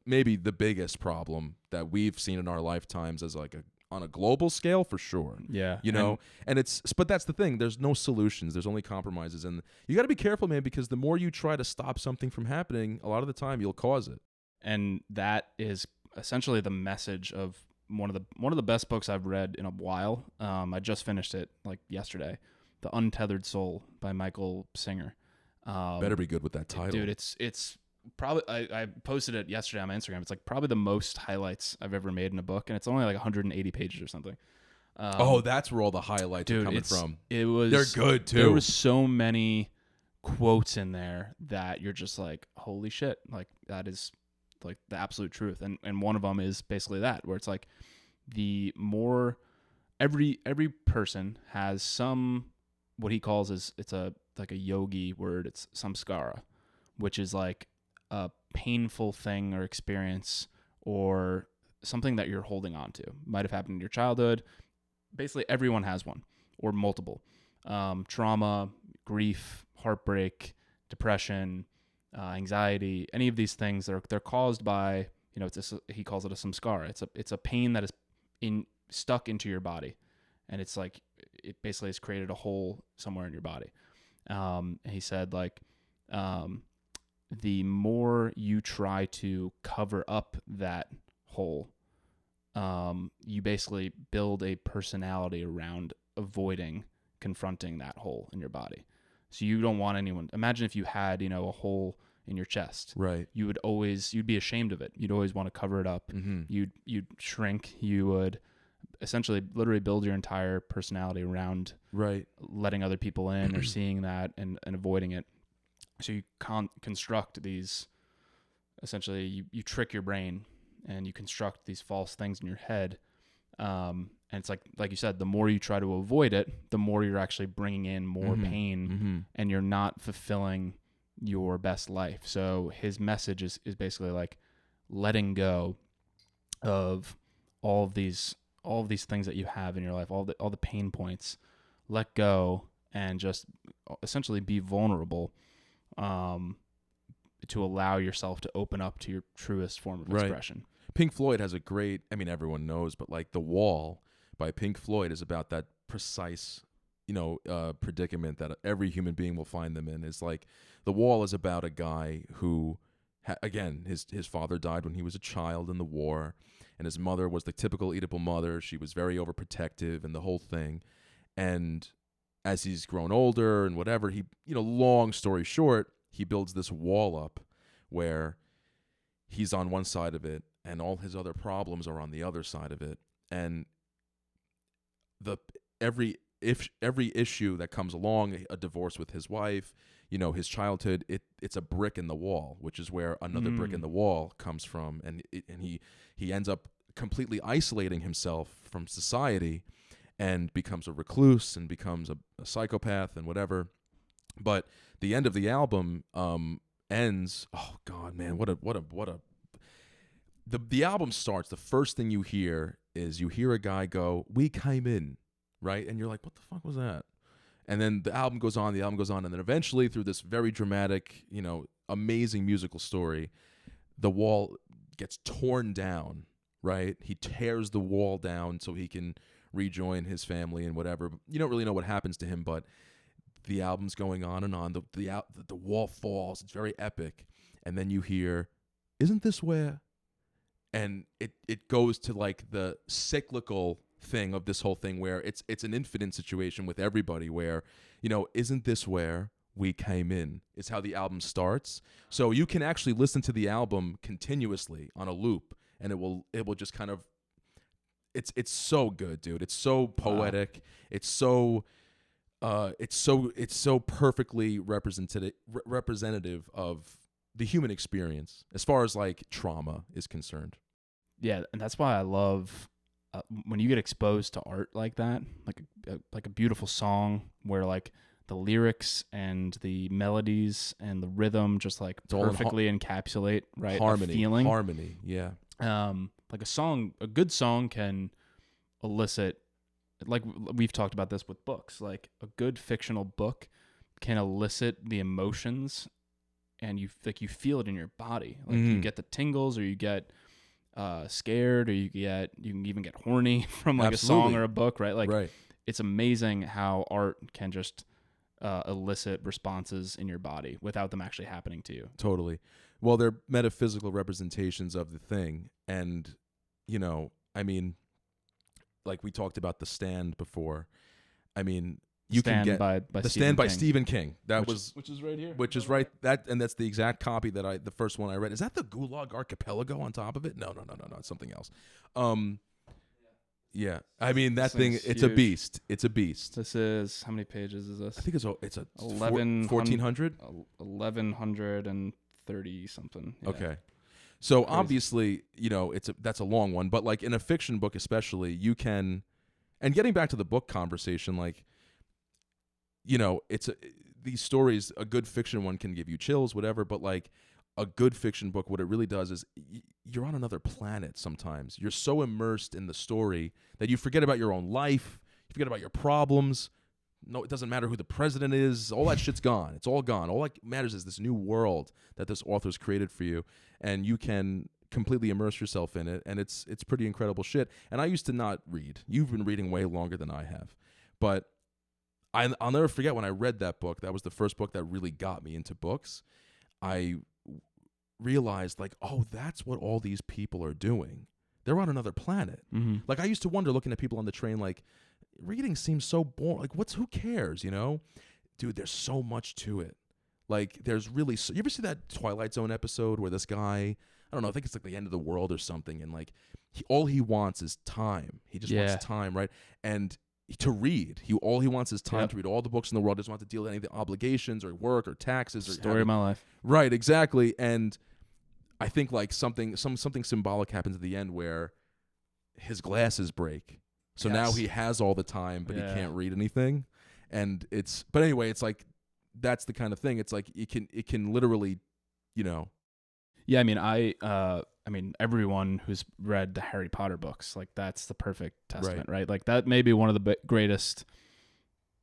maybe the biggest problem that we've seen in our lifetimes as like on a global scale, for sure. Yeah. You know, but that's the thing. There's no solutions. There's only compromises. And you got to be careful, man, because the more you try to stop something from happening, a lot of the time you'll cause it. And that is essentially the message of one of the best books I've read in a while. I just finished it like yesterday, The Untethered Soul by Michael Singer. Better be good with that title, dude. It's probably, I posted it yesterday on my Instagram. It's like probably the most highlights I've ever made in a book, and it's only like 180 pages or something. That's where all the highlights are coming from. They're good too. There was so many quotes in there that you're just like, holy shit, like that is like the absolute truth. And one of them is basically that, where it's like the more every person has some, what he calls is, it's like a yogi word, it's samskara, which is like a painful thing or experience or something that you're holding on to. Might have happened in your childhood. Basically, everyone has one or multiple. Trauma, grief, heartbreak, depression, anxiety, any of these things, they're caused by, he calls it a samskara. It's a pain that is stuck into your body. And it's like, it basically has created a hole somewhere in your body. And he said, like, the more you try to cover up that hole, you basically build a personality around avoiding confronting that hole in your body. So you don't want anyone. Imagine if you had, a hole in your chest. Right. You'd be ashamed of it. You'd always want to cover it up. Mm-hmm. You'd shrink. You would essentially literally build your entire personality around letting other people in or seeing that and avoiding it. So you construct these, essentially you trick your brain and you construct these false things in your head. And it's like you said, the more you try to avoid it, the more you're actually bringing in more pain and you're not fulfilling your best life. So his message is basically like letting go of all of these things that you have in your life, all the pain points, let go and just essentially be vulnerable, to allow yourself to open up to your truest form of expression. Pink Floyd has a great, everyone knows, but like The Wall by Pink Floyd is about that precise, predicament that every human being will find them in. Is like The Wall is about a guy who, again, his father died when he was a child in the war, and his mother was the typical Oedipal mother. She was very overprotective and the whole thing. And as he's grown older and whatever, he, long story short, he builds this wall up where he's on one side of it and all his other problems are on the other side of it. And every issue that comes along, a divorce with his wife, his childhood, it's a brick in the wall, which is where another brick in the wall comes from. And he ends up completely isolating himself from society and becomes a recluse and becomes a psychopath and whatever. But the end of the album ends. Oh God, man, what a. The album starts. The first thing you hear is a guy go, "We came in," right, and you're like, "What the fuck was that?" And then the album goes on, and then eventually, through this very dramatic, amazing musical story, the wall gets torn down. Right, he tears the wall down so he can rejoin his family and whatever. You don't really know what happens to him, but the album's going on and on. The wall falls. It's very epic, and then you hear, "Isn't this where?" And it goes to like the cyclical thing of this whole thing where it's an infinite situation with everybody where, "Isn't this where we came in?" is how the album starts. So you can actually listen to the album continuously on a loop, and it will just kind of, it's so good, dude. It's so poetic. Wow. It's so perfectly representative of the human experience as far as like trauma is concerned. Yeah, and that's why I love when you get exposed to art like that, like a beautiful song where like the lyrics and the melodies and the rhythm just like perfectly encapsulate a feeling. Harmony, yeah. Like a good song can elicit, like we've talked about this with books, like a good fictional book can elicit the emotions and you feel it in your body. Like you get the tingles, or you get scared, or you can even get horny from like Absolutely. A song or a book, right? Like It's amazing how art can just elicit responses in your body without them actually happening to you. Totally. Well, they're metaphysical representations of the thing. And, like we talked about The Stand before. You can get The Stand by Stephen King. Which is right here. Which is right. That's the exact copy the first one I read. Is that the Gulag Archipelago on top of it? No. It's something else. Yeah. That thing, it's a beast. It's a beast. This is, how many pages is this? I think it's 1,400? 1,130 something. Yeah. Okay. So crazy. Obviously, that's a long one, but like in a fiction book especially, you can, and getting back to the book conversation, like, these stories, a good fiction one can give you chills, whatever, but like a good fiction book, what it really does is you're on another planet sometimes. You're so immersed in the story that you forget about your own life, you forget about your problems. No, it doesn't matter who the president is. All that shit's gone. It's all gone. All that matters is this new world that this author's created for you, and you can completely immerse yourself in it, and it's pretty incredible shit. And I used to not read. You've been reading way longer than I have. But I'll never forget when I read that book. That was the first book that really got me into books. I realized, like, oh, that's what all these people are doing. They're on another planet. Mm-hmm. Like, I used to wonder, looking at people on the train, like, reading seems so boring. Like, who cares, you know? Dude, there's so much to it. Like, there's really... you ever see that Twilight Zone episode where this guy... I don't know, I think it's like the end of the world or something, and, like, all he wants is time. He just wants time, right? And to read. All he wants is time to read all the books in the world. Doesn't want to deal with any of the obligations or work or taxes. Story of my life. Right, exactly. And I think, like, something symbolic happens at the end where his glasses break. So now he has all the time, but he can't read anything. And but anyway, it's like, that's the kind of thing. It's like, it can literally, you know. Yeah, I mean, everyone who's read the Harry Potter books, like, that's the perfect testament, right? Like, that may be one of the greatest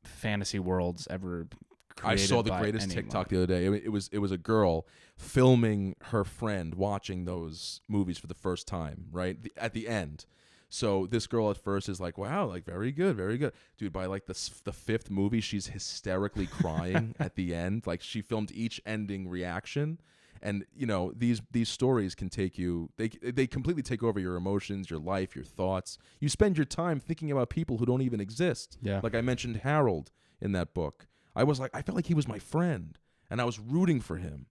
fantasy worlds ever created. I saw the greatest TikTok the other day. It was a girl filming her friend watching those movies for the first time, right? At the end. So this girl at first is like, wow, like, very good, very good. Dude, by like the fifth movie, she's hysterically crying at the end. Like, she filmed each ending reaction. And, you know, these stories can take you, they completely take over your emotions, your life, your thoughts. You spend your time thinking about people who don't even exist. Yeah. Like I mentioned Harold in that book. I felt like he was my friend, and I was rooting for him.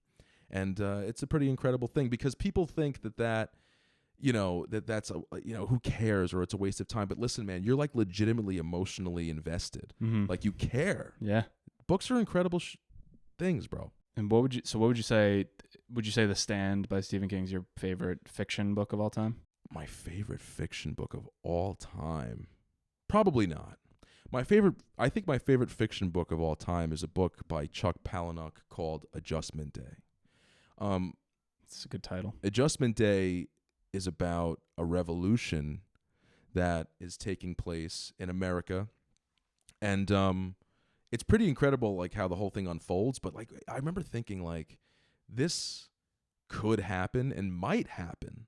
And it's a pretty incredible thing, because people think that you know, that's who cares, or it's a waste of time. But listen, man, you're like legitimately emotionally invested. Mm-hmm. Like, you care. Yeah. Books are incredible things, bro. And what would you say? Would you say The Stand by Stephen King is your favorite fiction book of all time? My favorite fiction book of all time? Probably not. I think my favorite fiction book of all time is a book by Chuck Palhanuk called Adjustment Day. It's a good title. Adjustment Day is about a revolution that is taking place in America, and it's pretty incredible, like, how the whole thing unfolds. But, like, I remember thinking, like, this could happen and might happen,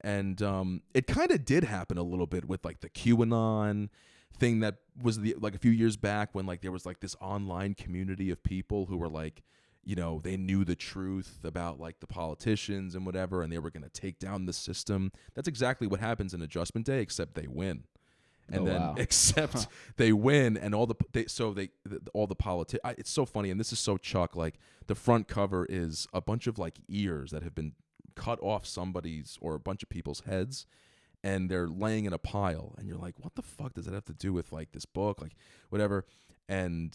and it kind of did happen a little bit with, like, the QAnon thing that was like a few years back, when, like, there was, like, this online community of people who were, like, you know, they knew the truth about, like, the politicians and whatever, and they were going to take down the system. That's exactly what happens in Adjustment Day, except they win. And they win, and all the politics. It's so funny, and this is so Chuck. Like, the front cover is a bunch of, like, ears that have been cut off somebody's or a bunch of people's heads, and they're laying in a pile. And you're like, what the fuck does that have to do with, like, this book, like, whatever? And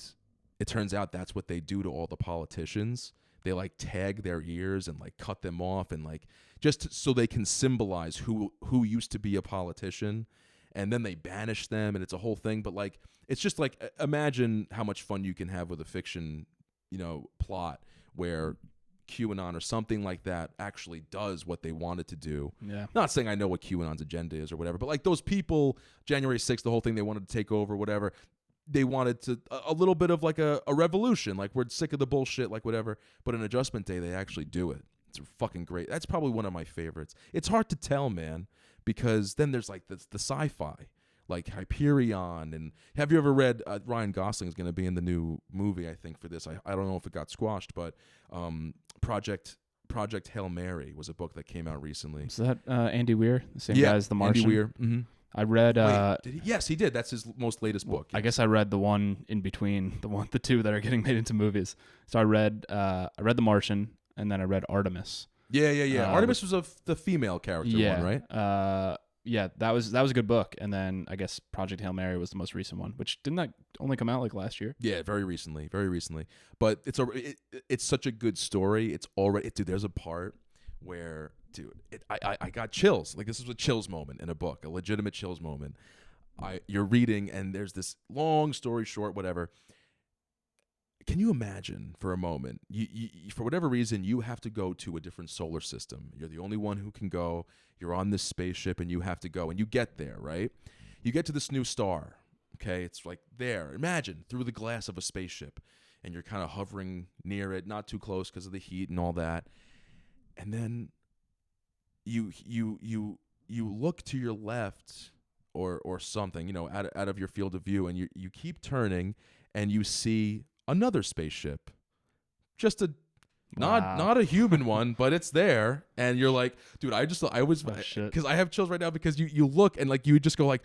it turns out that's what they do to all the politicians. They, like, tag their ears and, like, cut them off, and, like, just so they can symbolize who used to be a politician. And then they banish them, and it's a whole thing. But, like, it's just, like, imagine how much fun you can have with a fiction, you know, plot where QAnon or something like that actually does what they wanted to do. Yeah. Not saying I know what QAnon's agenda is or whatever, but, like, those people, January 6th, the whole thing, they wanted to take over, whatever. They wanted to a little bit of, like, a revolution. Like, we're sick of the bullshit, like, whatever. But in Adjustment Day, they actually do it. It's fucking great. That's probably one of my favorites. It's hard to tell, man, because then there's, like, the sci-fi, like Hyperion. And have you ever read, Ryan Gosling is going to be in the new movie, I think, for this. I don't know if it got squashed, but Project Hail Mary was a book that came out recently. Is that Andy Weir, the same guy as The Martian? Andy Weir. Mm-hmm. I read. Did he? Yes, he did. That's his most latest book. I guess I read the one in between, the two that are getting made into movies. So I read The Martian, and then I read Artemis. Yeah. Artemis was the female character one, right? Yeah, that was a good book. And then I guess Project Hail Mary was the most recent one, which didn't that only come out, like, last year? Yeah, very recently. But it's such a good story. It's already, dude. There's a part where, dude, I got chills. Like, this was a chills moment in a book, a legitimate chills moment. You're reading, and there's this long story short, whatever. can you imagine for a moment, you for whatever reason, you have to go to a different solar system. You're the only one who can go. You're on this spaceship and you have to go, and you get there, right? You get to this new star, okay? It's like there. Imagine through the glass of a spaceship, and you're kind of hovering near it, not too close because of the heat and all that. And then you look to your left or something, you know, out of your field of view, and you keep turning, and you see another spaceship, just a not a human one, but it's there, and you're like, dude, because I have chills right now because you look and like you just go like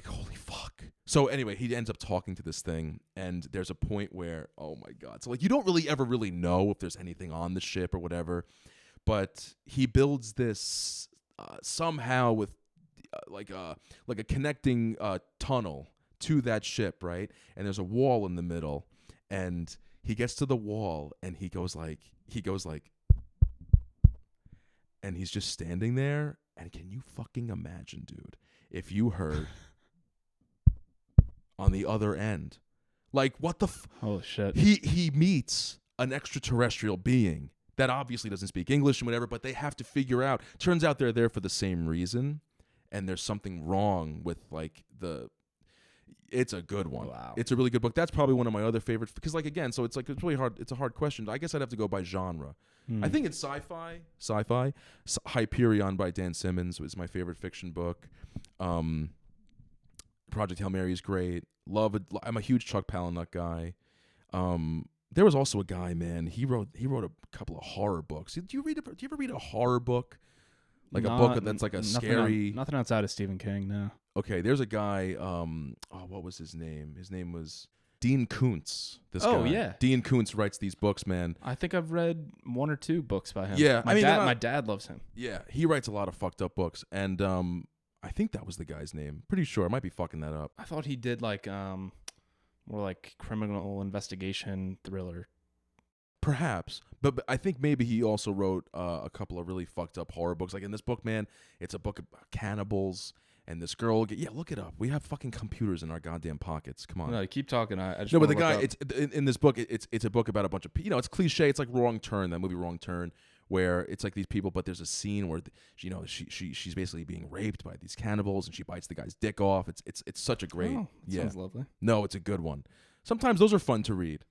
holy fuck. So anyway, he ends up talking to this thing, and there's a point where, oh my god, so like you don't really ever know if there's anything on the ship or whatever, but he builds this somehow with like a connecting tunnel to that ship, right? And there's a wall in the middle, and he gets to the wall, and he goes like, and he's just standing there. And can you fucking imagine, dude, if you heard on the other end, like what the holy shit? He meets an extraterrestrial being that obviously doesn't speak English and whatever, but they have to figure out. Turns out they're there for the same reason, and there's something wrong with like the. It's a good one. Wow. It's a really good book. That's probably one of my other favorites because, like, again, so it's really hard. It's a hard question. I guess I'd have to go by genre. I think it's sci-fi. Hyperion by Dan Simmons was my favorite fiction book. Project Hail Mary is great. I'm a huge Chuck Palahniuk guy. There was also a guy, man. He wrote a couple of horror books. Do you ever read a horror book? Like a book that's like a scary. Nothing outside of Stephen King, no. Okay, there's a guy. What was his name? His name was Dean Koontz. Oh, yeah. Dean Koontz writes these books, man. I think I've read one or two books by him. Yeah, my dad loves him. Yeah, he writes a lot of fucked up books, and I think that was the guy's name. Pretty sure. I might be fucking that up. I thought he did like more like criminal investigation thriller. Perhaps, but I think maybe he also wrote a couple of really fucked up horror books. Like in this book, man, it's a book about cannibals. And this girl, look it up. We have fucking computers in our goddamn pockets. Come on. No, keep talking. I just no, but the guy, it's in this book. It's a book about a bunch of it's cliche. It's like Wrong Turn, that movie Wrong Turn, where it's like these people, but there's a scene where she's basically being raped by these cannibals, and she bites the guy's dick off. It's such a great. Sounds lovely. No, it's a good one. Sometimes those are fun to read.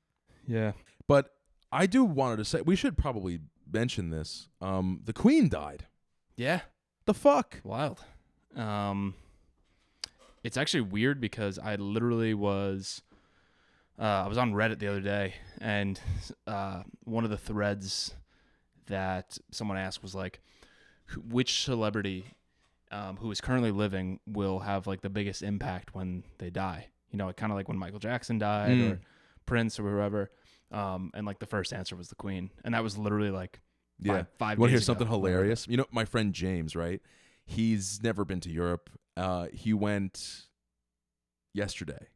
Yeah, but I wanted to say we should probably mention this. The Queen died. Yeah. The fuck. Wild. It's actually weird because I literally was I was on Reddit the other day, and one of the threads that someone asked was like, which celebrity who is currently living will have like the biggest impact when they die? You know, kind of like when Michael Jackson died or Prince or whoever. And like the first answer was the Queen, and that was literally like five You want to hear days something ago. hilarious? You know, my friend James, right? He's never been to Europe. He went yesterday.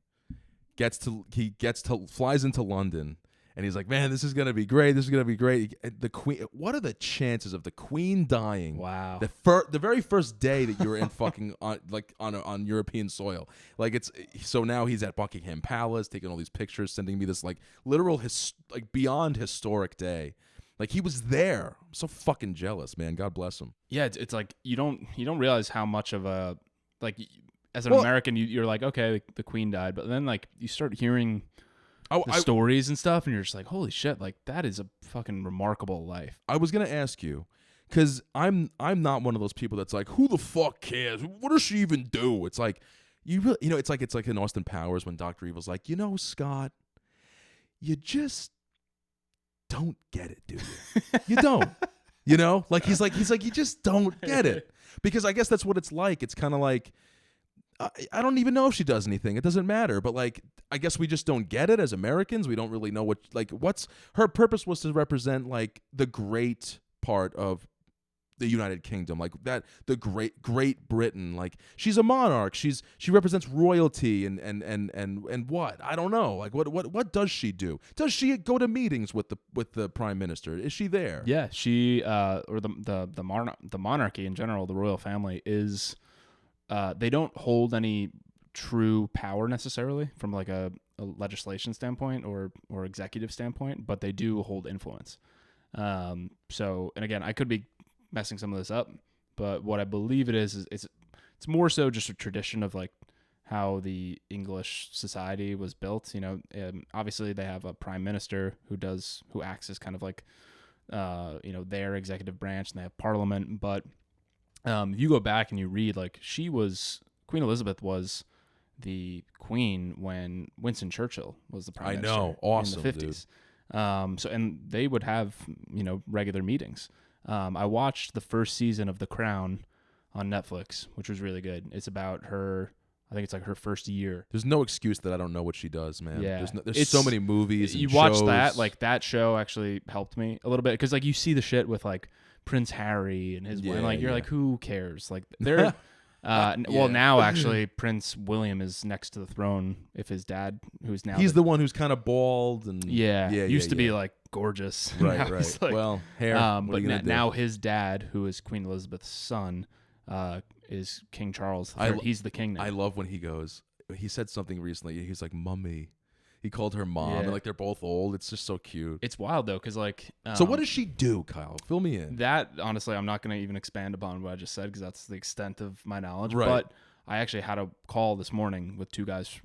Flies into London, and he's like, "Man, this is gonna be great. This is gonna be great." The Queen. What are the chances of the Queen dying? Wow. The very first day that you're in fucking on European soil. Like so now he's at Buckingham Palace taking all these pictures, sending me this like literal beyond historic day. Like he was there. I'm so fucking jealous, man. God bless him. Yeah, it's like you don't realize how much of a like as an American you're like, okay, the Queen died, but then like you start hearing the stories and stuff, and you're just like, holy shit, like that is a fucking remarkable life. I was gonna ask you, because I'm not one of those people that's like, who the fuck cares? What does she even do? It's like it's like in Austin Powers when Dr. Evil's like, Scott, you just don't get it, do you? You don't. Like he's like you just don't get it, because I guess that's what it's like. It's kind of like I don't even know if she does anything. It doesn't matter. But like I guess we just don't get it as Americans. We don't really know what's her purpose was to represent like the great part of the United Kingdom, like that the Great Britain. Like she's a monarch. She represents royalty and what? I don't know. Like what does she do? Does she go to meetings with the prime minister? Is she there? Yeah, she or the monarchy in general, the royal family is they don't hold any true power necessarily from like a legislation standpoint or executive standpoint, but they do hold influence. So, and again, I could be messing some of this up, but what I believe it is it's more so just a tradition of like how the English society was built. You know, obviously they have a prime minister who acts as kind of like, you know, their executive branch, and they have parliament. But you go back and you read, like, Queen Elizabeth was the queen when Winston Churchill was the prime minister. I know, awesome, in the 50s. Dude. So, and they would have, you know, regular meetings. I watched the first season of The Crown on Netflix, which was really good. It's about her. I think it's like her first year. There's no excuse that I don't know what she does, man. Yeah. There's so many movies and you shows. watch that, like that show actually helped me a little bit, because like you see the shit with like Prince Harry and his wife, like you're like, who cares? Like they're well, now actually Prince William is next to the throne if his dad, who's now he's the one who's kind of bald and used to be like gorgeous. Right. Like, well, hair. But now his dad, who is Queen Elizabeth's son, is King Charles III. He's the king now. I love when he said something recently. He's like, "Mummy." He called her mom, and like they're both old. It's just so cute. It's wild though, because like. So what does she do, Kyle? Fill me in. That honestly, I'm not going to even expand upon what I just said, because that's the extent of my knowledge. Right. But I actually had a call this morning with two guys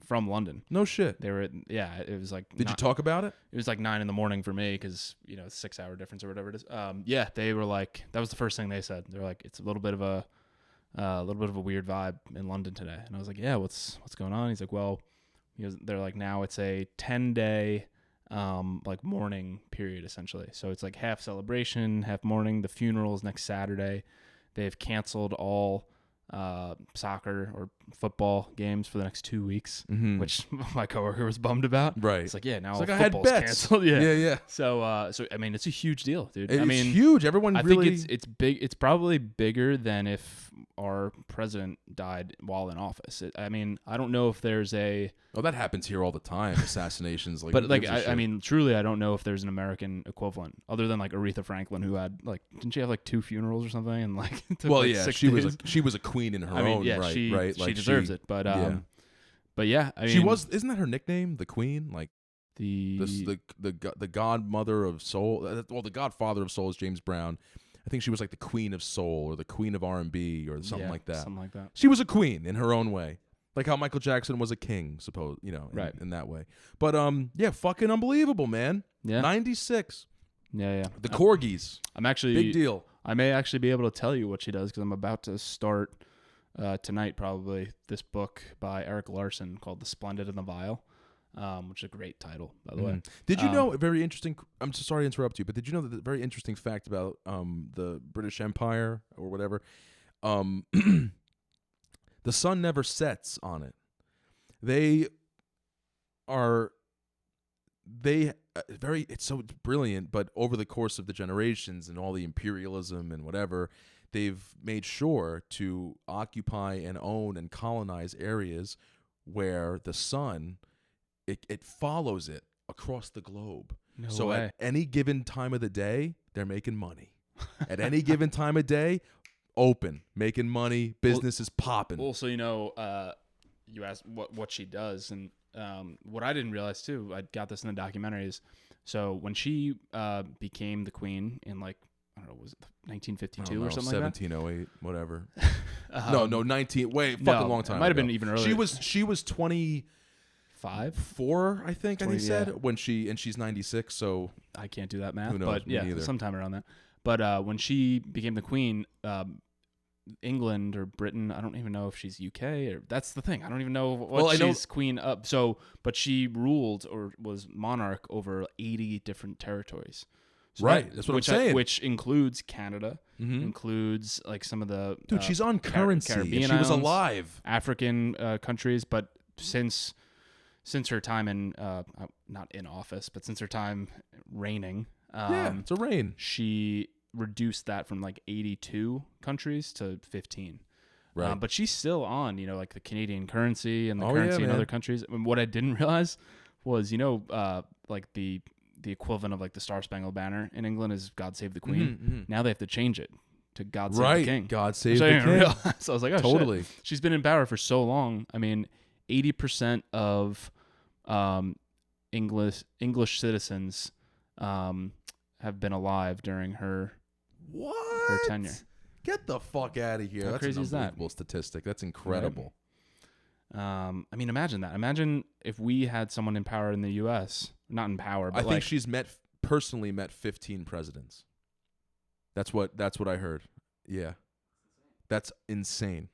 from London. No shit. They were, it was like. Did you talk about it? It was like 9 a.m. for me, because 6-hour difference or whatever it is. Yeah, they were like, that was the first thing they said. They're like, it's a little bit of a weird vibe in London today, and I was like, yeah, what's going on? He's like, well, they're like, now it's a 10-day like mourning period essentially. So it's like half celebration, half mourning. The funeral is next Saturday. They've canceled all soccer or football games for the next 2 weeks, which my coworker was bummed about. Right. It's like, yeah, now it's like football's I had bets. canceled. Yeah. So I mean, it's a huge deal, dude. It's huge. Everyone I really. think it's big. It's probably bigger than if our president died while in office. I mean, I don't know if there's a. Oh, that happens here all the time. Assassinations, like. But like, I mean, truly, I don't know if there's an American equivalent other than like Aretha Franklin, who had like, didn't she have like 2 funerals or something? And like, took, well, like, yeah, 6 she days? she was a queen in her own right. Right, she deserves it. But yeah, I mean, she was. Isn't that her nickname, the Queen? Like the godmother of soul. Well, the godfather of soul is James Brown. I think she was like the Queen of Soul or the Queen of R&B or something like that. Something like that. She was a queen in her own way. Like how Michael Jackson was a king, in that way. But yeah, fucking unbelievable, man. Yeah. 96. Yeah. The corgis. I'm actually big deal. I may actually be able to tell you what she does, because I'm about to start tonight probably this book by Eric Larson called The Splendid and the Vile, which is a great title, by the way. Did you know, very interesting, I'm so sorry to interrupt you, but did you know that the very interesting fact about the British Empire or whatever, the sun never sets on it. It's so brilliant, but over the course of the generations and all the imperialism and whatever, they've made sure to occupy and own and colonize areas where the sun, it follows it across the globe. No way. At any given time of the day, they're making money. At any given time of day, open, making money, business is popping. Also, you asked what she does, and what I didn't realize too, I got this in the documentary, is so when she became the queen in like, I don't know, was it 1952 or something 1708, whatever. No, 19. Wait, fucking long time. It might have been even earlier. She was 4, I think. 20, said when she's 96. So I can't do that math. Who knows? But yeah, sometime around that. But when she became the queen, England or Britain, I don't even know if she's UK or that's the thing. I don't even know what she's queen of. So, but she ruled or was monarch over 80 different territories. So right, that's what I'm saying. Which includes Canada, includes like some of the dude. She's on currency. Caribbean she was islands, alive. African countries, but since her time in not in office, but since her time reigning, it's a reign. She reduced that from like 82 countries to 15. Right. But she's still on, like the Canadian currency and the currency in other countries. And what I didn't realize was, like the equivalent of like the Star Spangled Banner in England is God Save the Queen. Now they have to change it to God Save the King. God Save the King. So I was like, oh, totally. shit. She's been in power for so long. I mean, 80% of English citizens have been alive during her tenure. Get the fuck out of here. How That's crazy an is that? unbelievable statistic. That's incredible. Right. I mean, imagine that. Imagine if we had someone in power in the U.S. Not in power, but I think she's personally met 15 presidents. That's what I heard. Yeah. That's insane.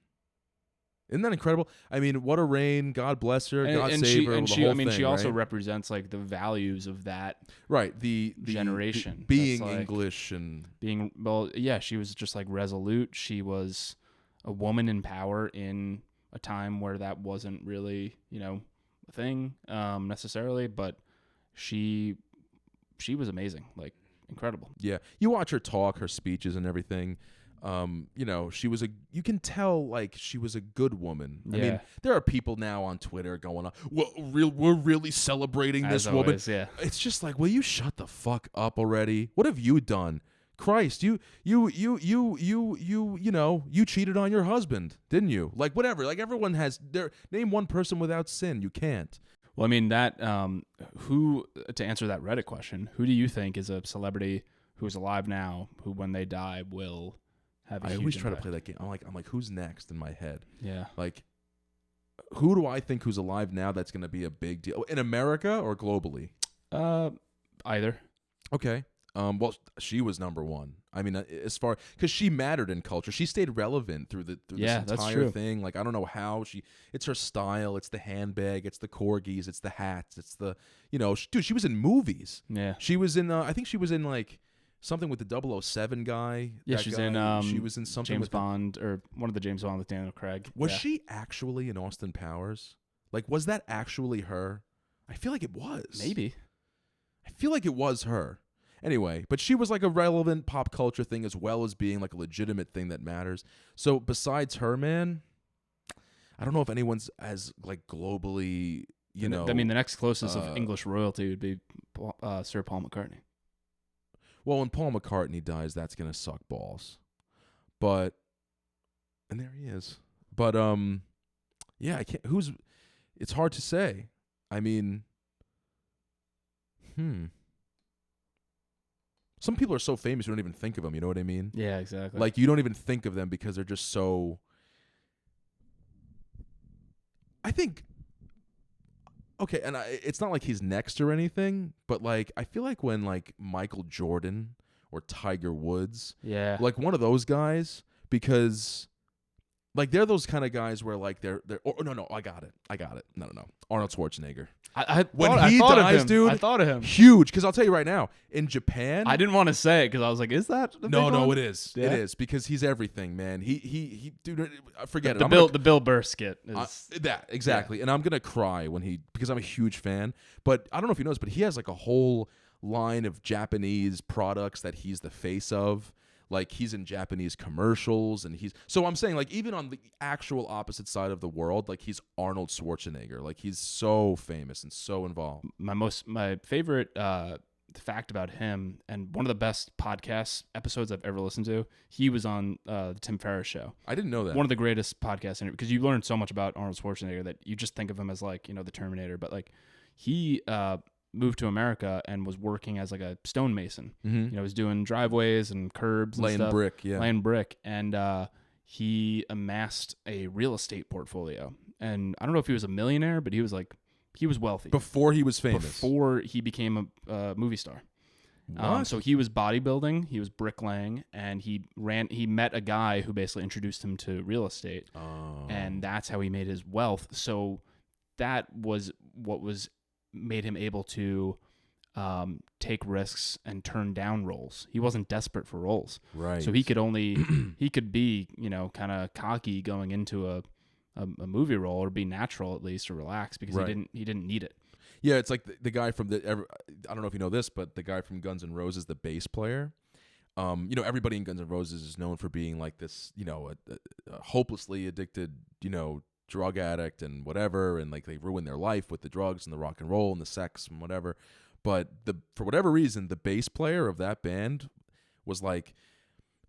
Isn't that incredible? I mean, what a reign. God bless her. God save her. She also represents like the values of that the generation. Being like, English and she was just like resolute. She was a woman in power in a time where that wasn't really, a thing necessarily, but she was amazing, like incredible. Yeah. You watch her talk, her speeches and everything. You can tell like she was a good woman. I mean, there are people now on Twitter going on, well, we're really celebrating this woman. Yeah. It's just like, will you shut the fuck up already? What have you done? Christ, you cheated on your husband, didn't you? Like whatever. Like everyone has name one person without sin. You can't. Well, I mean that to answer that Reddit question, who do you think is a celebrity who's alive now who when they die will have a huge always try impact? to play that game. I'm like, who's next in my head? Yeah. Like, who do I think who's alive now that's going to be a big deal in America or globally? Either. Okay. Well, she was number one. I mean, because she mattered in culture. She stayed relevant through this entire thing. Like, I don't know how it's her style. It's the handbag. It's the corgis. It's the hats. It's the, dude, she was in movies. Yeah. She was in, I think she was in like something with the 007 guy. Yeah, she was in something James with Bond or one of the James Bond with Daniel Craig. Was she actually in Austin Powers? Like, was that actually her? I feel like it was. Maybe. I feel like it was her. Anyway, but she was like a relevant pop culture thing as well as being like a legitimate thing that matters. So besides her, man, I don't know if anyone's as like globally, I mean, the next closest of English royalty would be Sir Paul McCartney. Well, when Paul McCartney dies, that's gonna suck balls. And there he is. But yeah, I can't. It's hard to say. I mean, Some people are so famous you don't even think of them. You know what I mean? Yeah, exactly. Like you don't even think of them because they're just so. I think. Okay, and it's not like he's next or anything, but like I feel like when like Michael Jordan or Tiger Woods, like one of those guys, because like they're those kind of guys where like they're no, I got it, no, Arnold Schwarzenegger. When he dies, dude, I thought of him. Huge, because I'll tell you right now, in Japan, I didn't want to say it because I was like, "Is that the big one?" It is. Yeah. It is because he's everything, man. He dude, forget it. The Bill Burr skit is that exactly, yeah. And I'm gonna cry because I'm a huge fan. But I don't know if you know this, but he has like a whole line of Japanese products that he's the face of. Like he's in Japanese commercials, and so I'm saying like even on the actual opposite side of the world, like he's Arnold Schwarzenegger. Like he's so famous and so involved. My favorite fact about him, and one of the best podcast episodes I've ever listened to, he was on the Tim Ferriss show. I didn't know that. One of the greatest podcasts interviews, because you learn so much about Arnold Schwarzenegger that you just think of him as like, the Terminator, but like he moved to America and was working as like a stonemason. Mm-hmm. Was doing driveways and curbs and laying stuff. Laying brick. And he amassed a real estate portfolio. And I don't know if he was a millionaire, but he was wealthy. Before he was famous. Before he became a movie star. So he was bodybuilding, he was bricklaying, and he met a guy who basically introduced him to real estate. Oh. And that's how he made his wealth. So that was what made him able to take risks and turn down roles. He wasn't desperate for roles. Right. So he could be, kind of cocky going into a movie role, or be natural at least, or relax, because he didn't need it. Yeah, it's like the guy from I don't know if you know this, but the guy from Guns N' Roses, the bass player. Everybody in Guns N' Roses is known for being like this, a hopelessly addicted, drug addict and whatever, and like they ruin their life with the drugs and the rock and roll and the sex and whatever. But for whatever reason, the bass player of that band was like,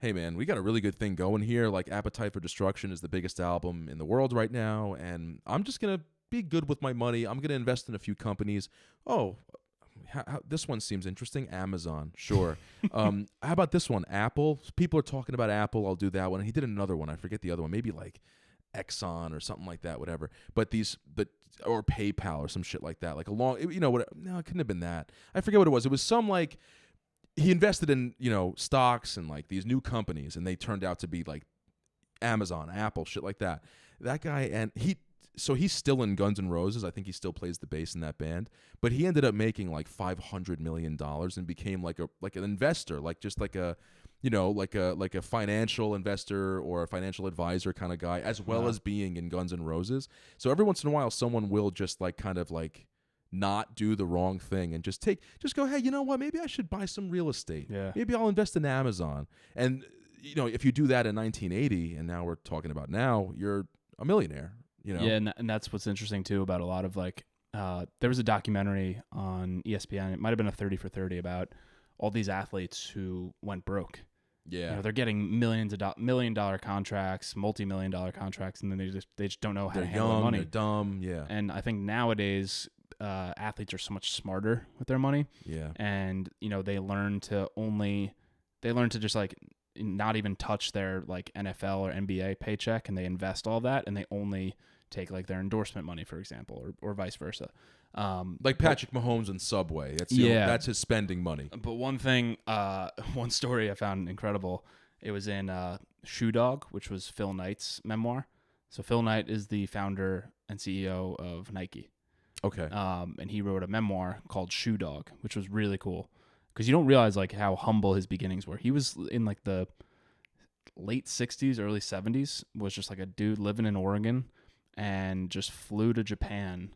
hey man, we got a really good thing going here. Like Appetite for Destruction is the biggest album in the world right now, and I'm just gonna be good with my money. I'm gonna invest in a few companies. Oh, this one seems interesting. Amazon, sure. How about this one? Apple. People are talking about Apple. I'll do that one. And he did another one. I forget the other one. Maybe like Exxon or something like that. Whatever. But or PayPal or some shit like that. Like no, it couldn't have been that. I forget what it was. It was some like he invested in stocks and like these new companies, and they turned out to be like Amazon, Apple, shit like that. That guy, and he's still in Guns N' Roses. I think he still plays the bass in that band. But he ended up making like $500 million and became like an investor, like just like a financial investor or a financial advisor kind of guy, as well as being in Guns N' Roses. So every once in a while, someone will just like kind of like not do the wrong thing and just go, hey, you know what? Maybe I should buy some real estate. Yeah. Maybe I'll invest in Amazon. And if you do that in 1980, and now we're talking about now, you're a millionaire. Yeah, and that's what's interesting too about a lot of like there was a documentary on ESPN. It might have been a 30 for 30 about all these athletes who went broke. Yeah, they're getting $million contracts, multi-million-dollar contracts, and then they just don't know how to handle young, money. They're dumb. Yeah, and I think nowadays athletes are so much smarter with their money. Yeah, and they learn to just like not even touch their like NFL or NBA paycheck, and they invest all that, and they only take like their endorsement money, for example, or vice versa. Like Patrick Mahomes and Subway. That's his spending money. But one story I found incredible. It was in Shoe Dog, which was Phil Knight's memoir. So Phil Knight is the founder and CEO of Nike. Okay. And he wrote a memoir called Shoe Dog, which was really cool. Because you don't realize like how humble his beginnings were. He was in like the late 60s, early 70s, was just like a dude living in Oregon and just flew to Japan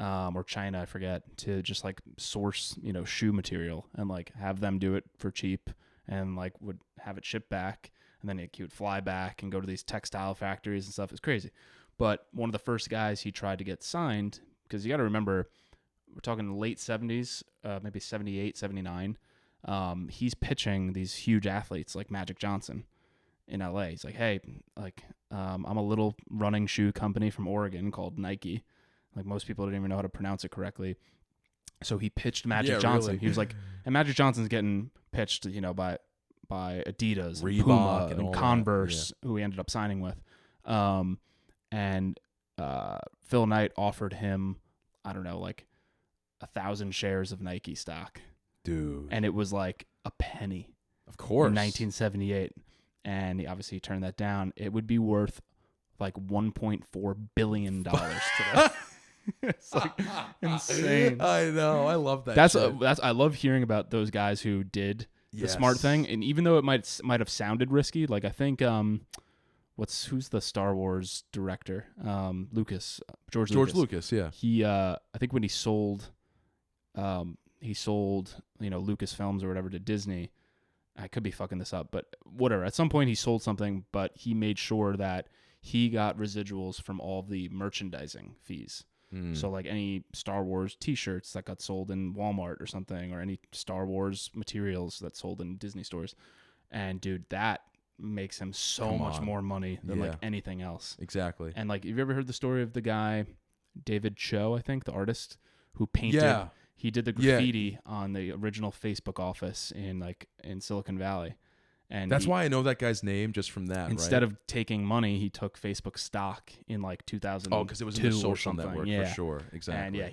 or China, I forget, to just like source, shoe material and like have them do it for cheap and like would have it shipped back. And then he would fly back and go to these textile factories and stuff. It's crazy. But one of the first guys he tried to get signed, because you got to remember, we're talking the late 70s, maybe 78, 79. He's pitching these huge athletes like Magic Johnson in LA. He's like, hey, like, I'm a little running shoe company from Oregon called Nike. Like most people don't even know how to pronounce it correctly. So he pitched Magic Johnson. Really? He was like, and Magic Johnson's getting pitched, by Adidas, and Puma, and Converse, who he ended up signing with. And Phil Knight offered him, I don't know, like 1,000 shares of Nike stock. Dude. And it was like a penny. Of course. In 1978. And he obviously turned that down. It would be worth like $1.4 billion today. It's like insane. I know. I love that. That's I love hearing about those guys who did the smart thing. And even though it might have sounded risky, like I think who's the Star Wars director? George Lucas, yeah. He I think when he sold Lucasfilms or whatever to Disney. I could be fucking this up, but whatever. At some point he sold something, but he made sure that he got residuals from all the merchandising fees. So like any Star Wars t-shirts that got sold in Walmart or something, or any Star Wars materials that sold in Disney stores. And dude, that makes him so much more money than like anything else. Exactly. And like, have you ever heard the story of the guy, David Cho, I think, the artist who painted... Yeah. He did the graffiti on the original Facebook office in Silicon Valley. And that's why I know that guy's name just from that, instead of taking money, he took Facebook stock in like 2002. Oh, because it was in the social network for sure. Exactly. And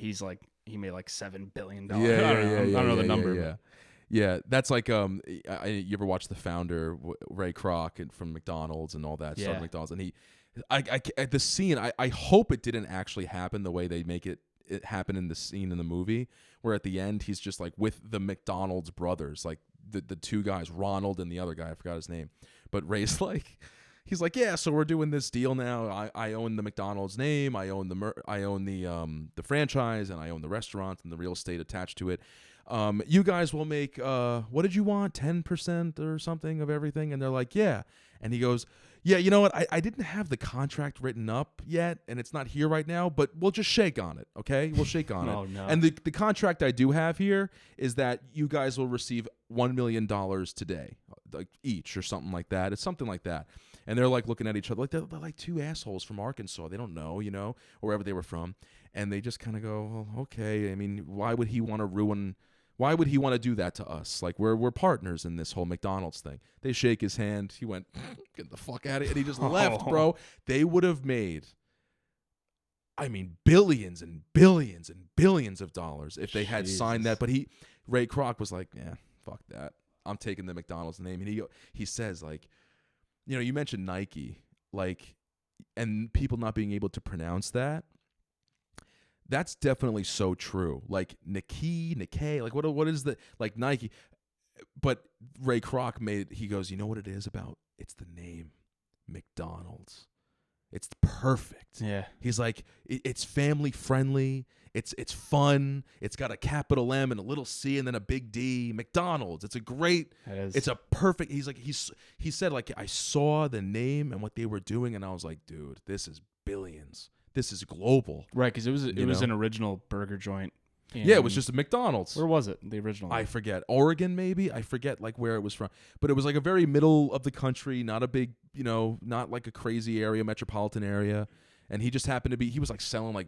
he made like $7 billion. I don't know the number. Yeah, that's like you ever watch the founder Ray Kroc from McDonald's and all that stuff, McDonald's, and the scene. I hope it didn't actually happen the way they make it happened in the scene in the movie, where at the end he's just like with the McDonald's brothers, like the two guys, Ronald and the other guy, I forgot his name, but Ray's like, he's like, yeah, so we're doing this deal now. I own the McDonald's name, I own the franchise, and I own the restaurant and the real estate attached to it. You guys will make what did you want, 10% or something of everything? And they're like, yeah. And he goes, yeah, you know what? I didn't have the contract written up yet, and it's not here right now, but we'll just shake on it, okay? We'll shake on it. No. And the contract I do have here is that you guys will receive $1 million today like each or something like that. It's something like that. And they're like looking at each other like they're like two assholes from Arkansas. They don't know, or wherever they were from. And they just kind of go, well, okay. I mean, why would he want to do that to us? Like we're partners in this whole McDonald's thing. They shake his hand. He went, get the fuck out of here. And he just left, bro. They would have made, I mean, billions and billions and billions of dollars if they had signed that. But Ray Kroc was like, yeah, fuck that. I'm taking the McDonald's name. And he says, like, you mentioned Nike, like, and people not being able to pronounce that. That's definitely so true. Like Nike, like what is the like Nike? But Ray Kroc he goes, you know what it is about? It's the name McDonald's. It's perfect. Yeah. He's like, it's family friendly. It's fun. It's got a capital M and a little C and then a big D. McDonald's. It's a perfect. He's like, he said, like, I saw the name and what they were doing and I was like, dude, this is billions. This is global. Right, because it was an original burger joint. Yeah, it was just a McDonald's. Where was it? The original one? I forget. Oregon, maybe? I forget like where it was from. But it was like a very middle of the country, not a big, not like a crazy area, metropolitan area. And he just happened to be, he was like selling like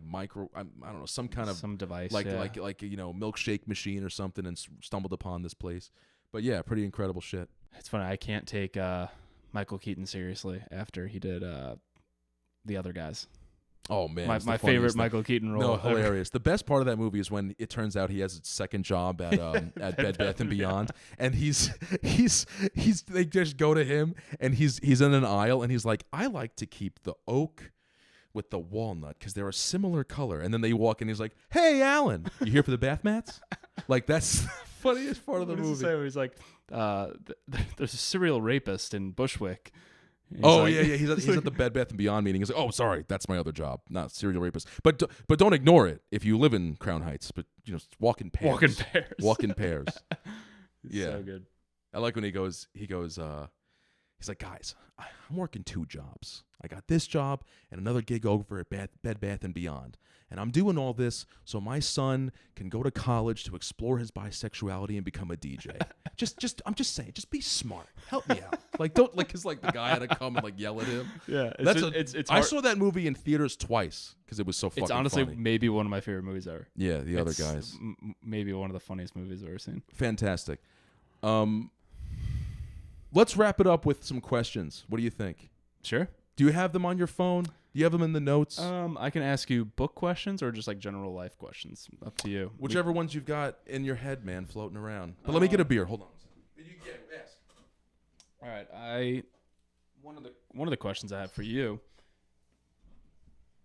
I don't know, some kind of some device, like milkshake machine or something, and stumbled upon this place. But yeah, pretty incredible shit. It's funny. I can't take Michael Keaton seriously after he did The Other Guys. Oh man, my favorite Michael Keaton role. No, hilarious. The best part of that movie is when it turns out he has a second job at Bed Bath and Beyond, and he's they just go to him and he's in an aisle and he's like, I like to keep the oak with the walnut because they're a similar color. And then they walk in, he's like, hey Alan, you here for the bath mats? Like that's the funniest part of the movie. Say? He's like, there's a serial rapist in Bushwick. He's at the Bed Bath and Beyond meeting. He's like, oh, sorry, that's my other job, not serial rapist. But don't ignore it if you live in Crown Heights. But walk in pairs. Walk in pairs. Yeah, so good. I like when he goes. He's like, guys, I'm working 2 jobs. I got this job and another gig over at Bed Bath and Beyond. And I'm doing all this so my son can go to college to explore his bisexuality and become a DJ. I'm just saying, just be smart. Help me out. Like, don't, like, cause like the guy had to come and like yell at him. Yeah. I saw that movie in theaters twice because it was so fucking It's honestly funny. Maybe one of my favorite movies ever. Yeah. The Other Guys. Maybe one of the funniest movies I've ever seen. Fantastic. Let's wrap it up with some questions. What do you think? Sure. Do you have them on your phone? Do you have them in the notes? I can ask you book questions or just like general life questions. Up to you. Whichever ones you've got in your head, man, floating around. But let me get a beer. Hold on. Ask. All right. One of the questions I have for you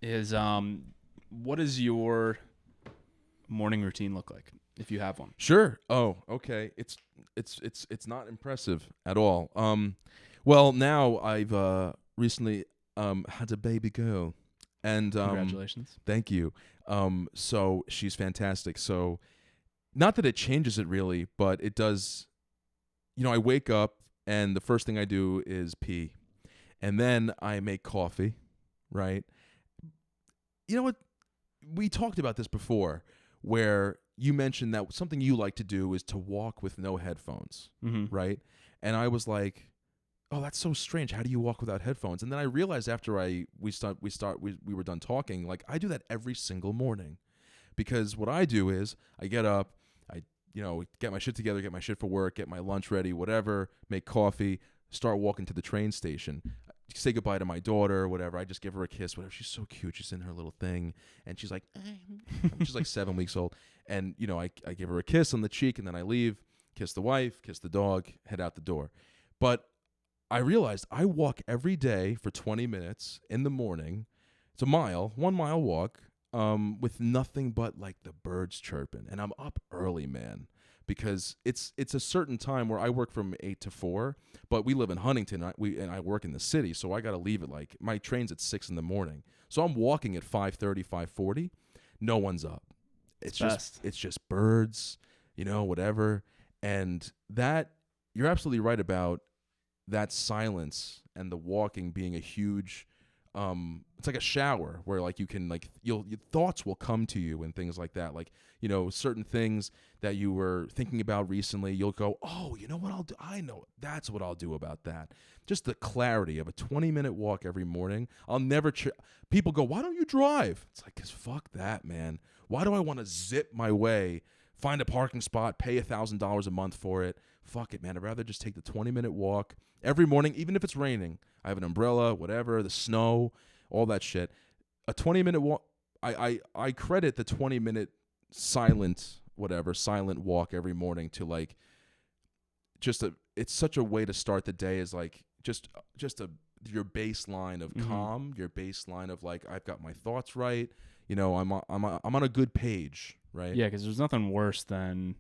is what does your morning routine look like if you have one? Sure. Oh, okay. It's not impressive at all. Well, now I've recently had a baby girl, and Congratulations. Thank you. So she's fantastic. So not that it changes it really, but it does. I wake up and the first thing I do is pee, and then I make coffee, right? You know what? We talked about this before, where you mentioned that something you like to do is to walk with no headphones, right? And I was like, oh, that's so strange. How do you walk without headphones? And then I realized after we were done talking, like I do that every single morning, because what I do is I get up, I get my shit together, get my shit for work, get my lunch ready, whatever, make coffee, start walking to the train station, say goodbye to my daughter, whatever. I just give her a kiss, whatever. She's so cute. She's in her little thing, and she's like, she's like 7 weeks old, and I give her a kiss on the cheek, and then I leave, kiss the wife, kiss the dog, head out the door. But I realized I walk every day for 20 minutes in the morning. It's 1 mile walk, with nothing but like the birds chirping. And I'm up early, man, because it's a certain time where I work from 8 to 4, but we live in Huntington and I work in the city. So I got to leave at my train's at 6 in the morning. So I'm walking at 5:30, 5:40. No one's up. It's just birds, whatever. And that, you're absolutely right about that silence and the walking being a huge it's like a shower where like you can like your thoughts will come to you and things like that. Like, you know, certain things that you were thinking about recently, you'll go, oh, you know what I'll do? I know that's what I'll do about that. Just the clarity of a 20-minute walk every morning. I'll never. People go, why don't you drive? It's like, 'cause fuck that, man. Why do I want to zip my way, find a parking spot, pay $1,000 a month for it? Fuck it, man. I'd rather just take the 20-minute walk every morning, even if it's raining. I have an umbrella, whatever, the snow, all that shit. A 20-minute walk. I credit the 20-minute silent walk every morning to like it's such a way to start the day, is like just your baseline of calm, your baseline of like, I've got my thoughts right, you know, I'm on a good page, right? Yeah, because there's nothing worse than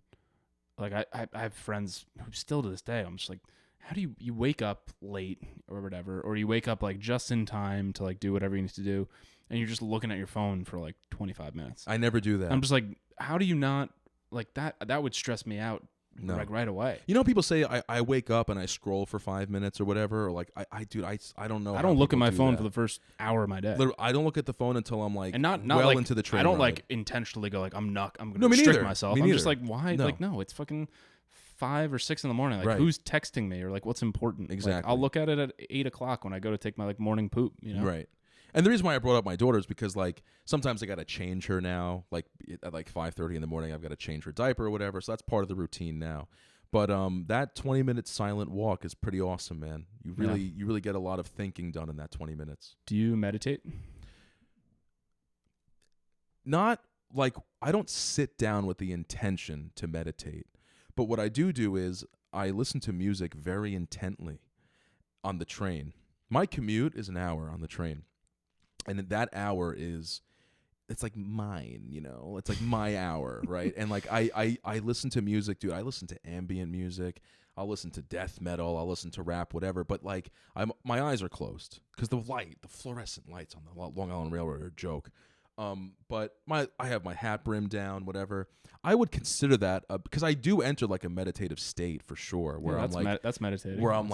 like I have friends who still to this day, I'm just like, how do you wake up late or whatever, or you wake up like just in time to like do whatever you need to do, and you're just looking at your phone for like 25 minutes. I never do that. I'm just like, how do you not like that? That would stress me out. No. Like right away. You know, people say I wake up and I scroll for 5 minutes or whatever, or like I don't know. I don't look at my phone for the first hour of my day. Literally, I don't look at the phone until I'm like, and not well like, into the train I don't ride. like intentionally go like, I'm going to me restrict neither. myself. Me I'm neither. just like, why? No. Like, no, it's fucking 5 or 6 in the morning. Like, Right. who's texting me, or like what's important? Exactly. Like, I'll look at it at 8 o'clock when I go to take my like morning poop. You know. Right. And the reason why I brought up my daughter is because like sometimes I got to change her now. Like at like 5:30 in the morning, I've got to change her diaper or whatever. So that's part of the routine now. But that 20-minute silent walk is pretty awesome, man. You really get a lot of thinking done in that 20 minutes. Do you meditate? Not like, I don't sit down with the intention to meditate. But what I do is I listen to music very intently on the train. My commute is an hour on the train. And that hour it's like mine, you know, it's like my hour, right? And like I listen to music, dude. I listen to ambient music. I'll listen to death metal. I'll listen to rap, whatever. But like my eyes are closed because the fluorescent lights on the Long Island Railroad are a joke. But I have my hat brim down, whatever. I would consider that because I do enter like a meditative state for sure, where I'm like that's meditating. where I'm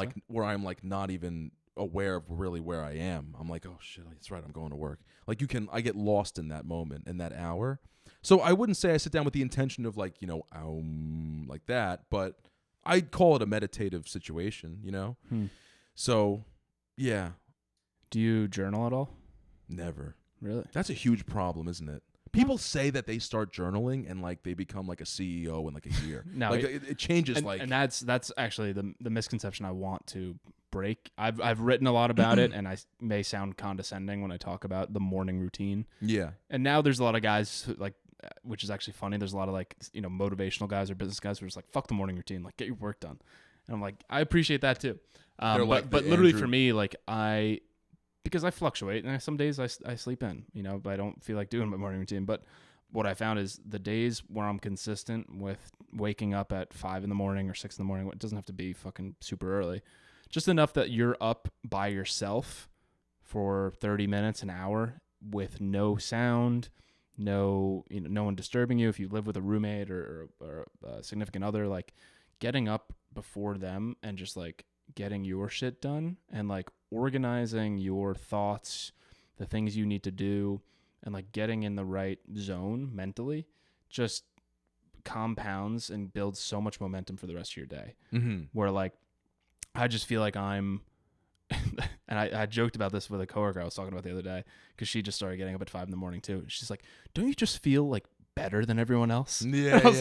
like not even aware of really where I am. I'm like, oh shit, that's right, I'm going to work. Like I get lost in that moment, in that hour. So I wouldn't say I sit down with the intention of like, you know, like that, but I'd call it a meditative situation, you know? So, yeah. Do you journal at all? Never. Really? That's a huge problem, isn't it? People say that they start journaling and like they become like a CEO in like a year. No, like it changes. And that's actually the misconception I want to break. I've written a lot about it, and I may sound condescending when I talk about the morning routine. Yeah. And now there's a lot of guys who, like, which is actually funny. There's a lot of like, you know, motivational guys or business guys who are just like, fuck the morning routine, like get your work done. And I'm like, I appreciate that too. But literally for me, like because I fluctuate, and some days I sleep in, you know, but I don't feel like doing my morning routine. But what I found is the days where I'm consistent with waking up at 5 in the morning or 6 in the morning, it doesn't have to be fucking super early, just enough that you're up by yourself for 30 minutes, an hour, with no sound, no one disturbing you. If you live with a roommate or a significant other, like getting up before them and just like getting your shit done and like organizing your thoughts, the things you need to do, and like getting in the right zone mentally just compounds and builds so much momentum for the rest of your day. Where like I just feel like I'm and I joked about this with a coworker I was talking about the other day, because she just started getting up at 5 in the morning too. She's like, don't you just feel like better than everyone else? Yeah. I was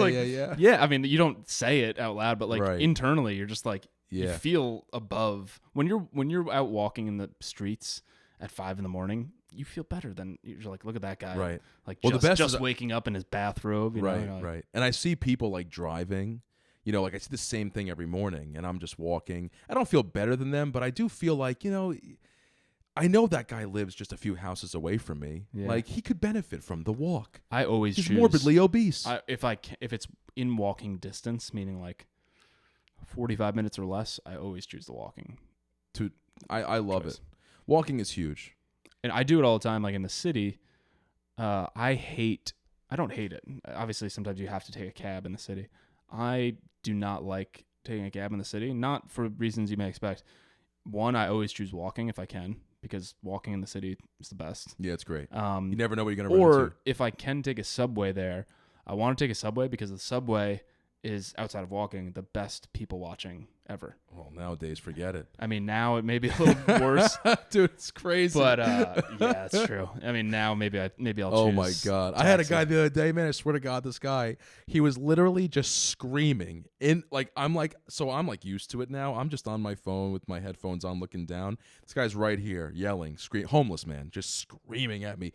yeah. I mean, you don't say it out loud, but like internally you're just like, you feel above when you're out walking in the streets at 5 in the morning. You feel better than you're like, look at that guy, right? Like, well, just, the best just is, waking up in his bathrobe, you know, like, right. And I see people like driving, you know, like I see the same thing every morning, and I'm just walking. I don't feel better than them, but I do feel like, you know, I know that guy lives just a few houses away from me. Yeah. Like he could benefit from the walk. I always He's choose morbidly obese. If it's in walking distance, meaning like 45 minutes or less, I always choose the walking. I love it. Walking is huge. And I do it all the time, like in the city. I don't hate it. Obviously, sometimes you have to take a cab in the city. I do not like taking a cab in the city, not for reasons you may expect. One, I always choose walking if I can, because walking in the city is the best. Yeah, it's great. You never know what you're gonna run into. Or if I can take a subway there, I want to take a subway because the subway is, outside of walking, the best people watching ever. Well, nowadays, forget it. I mean, now it may be a little worse. Dude, it's crazy. But yeah, it's true. I mean, now maybe I'll choose. Oh my God. Taxi. I had a guy the other day, man, I swear to God, this guy, he was literally just screaming in, like, I'm used to it now. I'm just on my phone with my headphones on looking down. This guy's right here yelling, homeless man, just screaming at me,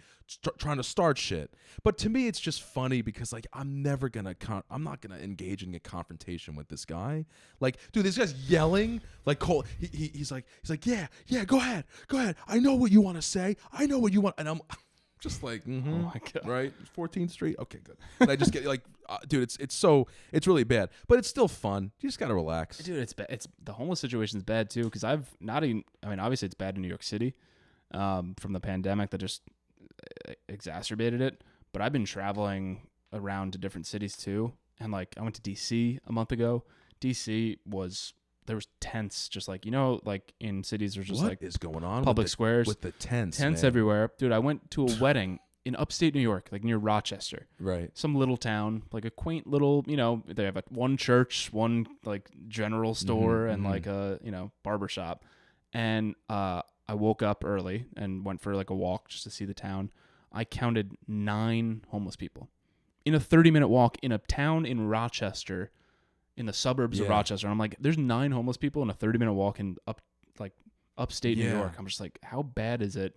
trying to start shit. But to me, it's just funny because, like, I'm not going to engage in a confrontation with this guy. Like, dude, this guy's yelling, like, Cole, he's like, yeah, go ahead. I know what you want to say. I know what you want. And I'm just like, Oh my God. right? 14th Street. Okay, good. And I just get like, dude, it's really bad, but it's still fun. You just got to relax. Dude, it's bad. The homeless situation is bad too. Cause obviously it's bad in New York City, from the pandemic that just exacerbated it. But I've been traveling around to different cities too. And like, I went to DC a month ago. DC there was tents, just like, like in cities there's just what is going on public squares with the tents man. Everywhere. Dude, I went to a wedding in upstate New York, like near Rochester. Right. Some little town, like a quaint little, they have one church, one like general store, and like a, barber shop. And I woke up early and went for like a walk just to see the town. I counted 9 homeless people in a 30-minute walk in a town in Rochester, in the suburbs of Rochester. And I'm like, there's 9 homeless people in a 30-minute walk in upstate New York. I'm just like, how bad is it?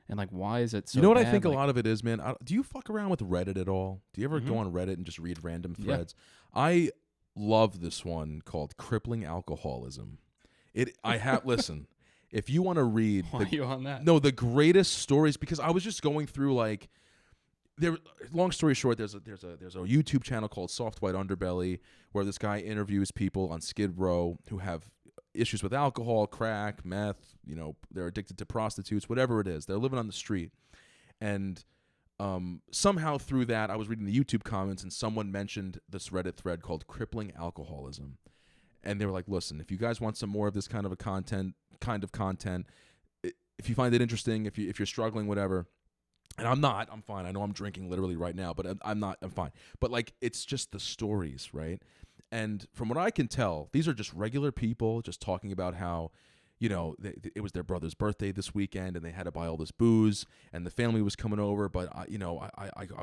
And like, why is it so bad? You know what I think a lot of it is, man? Do you fuck around with Reddit at all? Do you ever go on Reddit and just read random threads? Yeah. I love this one called Crippling Alcoholism. Listen, if you want to read... Why are you on that? No, the greatest stories, because I was just going through like... long story short, there's a YouTube channel called Soft White Underbelly where this guy interviews people on Skid Row who have issues with alcohol, crack, meth, they're addicted to prostitutes, whatever it is. They're living on the street. And somehow through that, I was reading the YouTube comments and someone mentioned this Reddit thread called Crippling Alcoholism. And they were like, listen, if you guys want some more of this kind of content, if you find it interesting, if you're struggling, whatever. And I'm fine. I know I'm drinking literally right now, but I'm fine. But like, it's just the stories, right? And from what I can tell, these are just regular people just talking about how, it was their brother's birthday this weekend and they had to buy all this booze and the family was coming over. But, I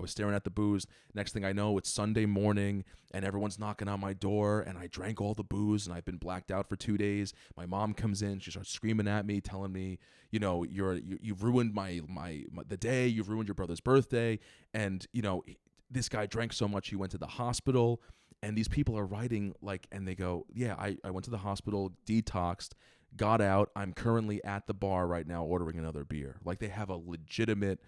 was staring at the booze. Next thing I know, it's Sunday morning and everyone's knocking on my door and I drank all the booze and I've been blacked out for 2 days. My mom comes in. She starts screaming at me, telling me, you've ruined the day. You've ruined your brother's birthday. And, this guy drank so much he went to the hospital. And these people are writing and they go, yeah, I went to the hospital, detoxed, got out. I'm currently at the bar right now ordering another beer. Like they have a legitimate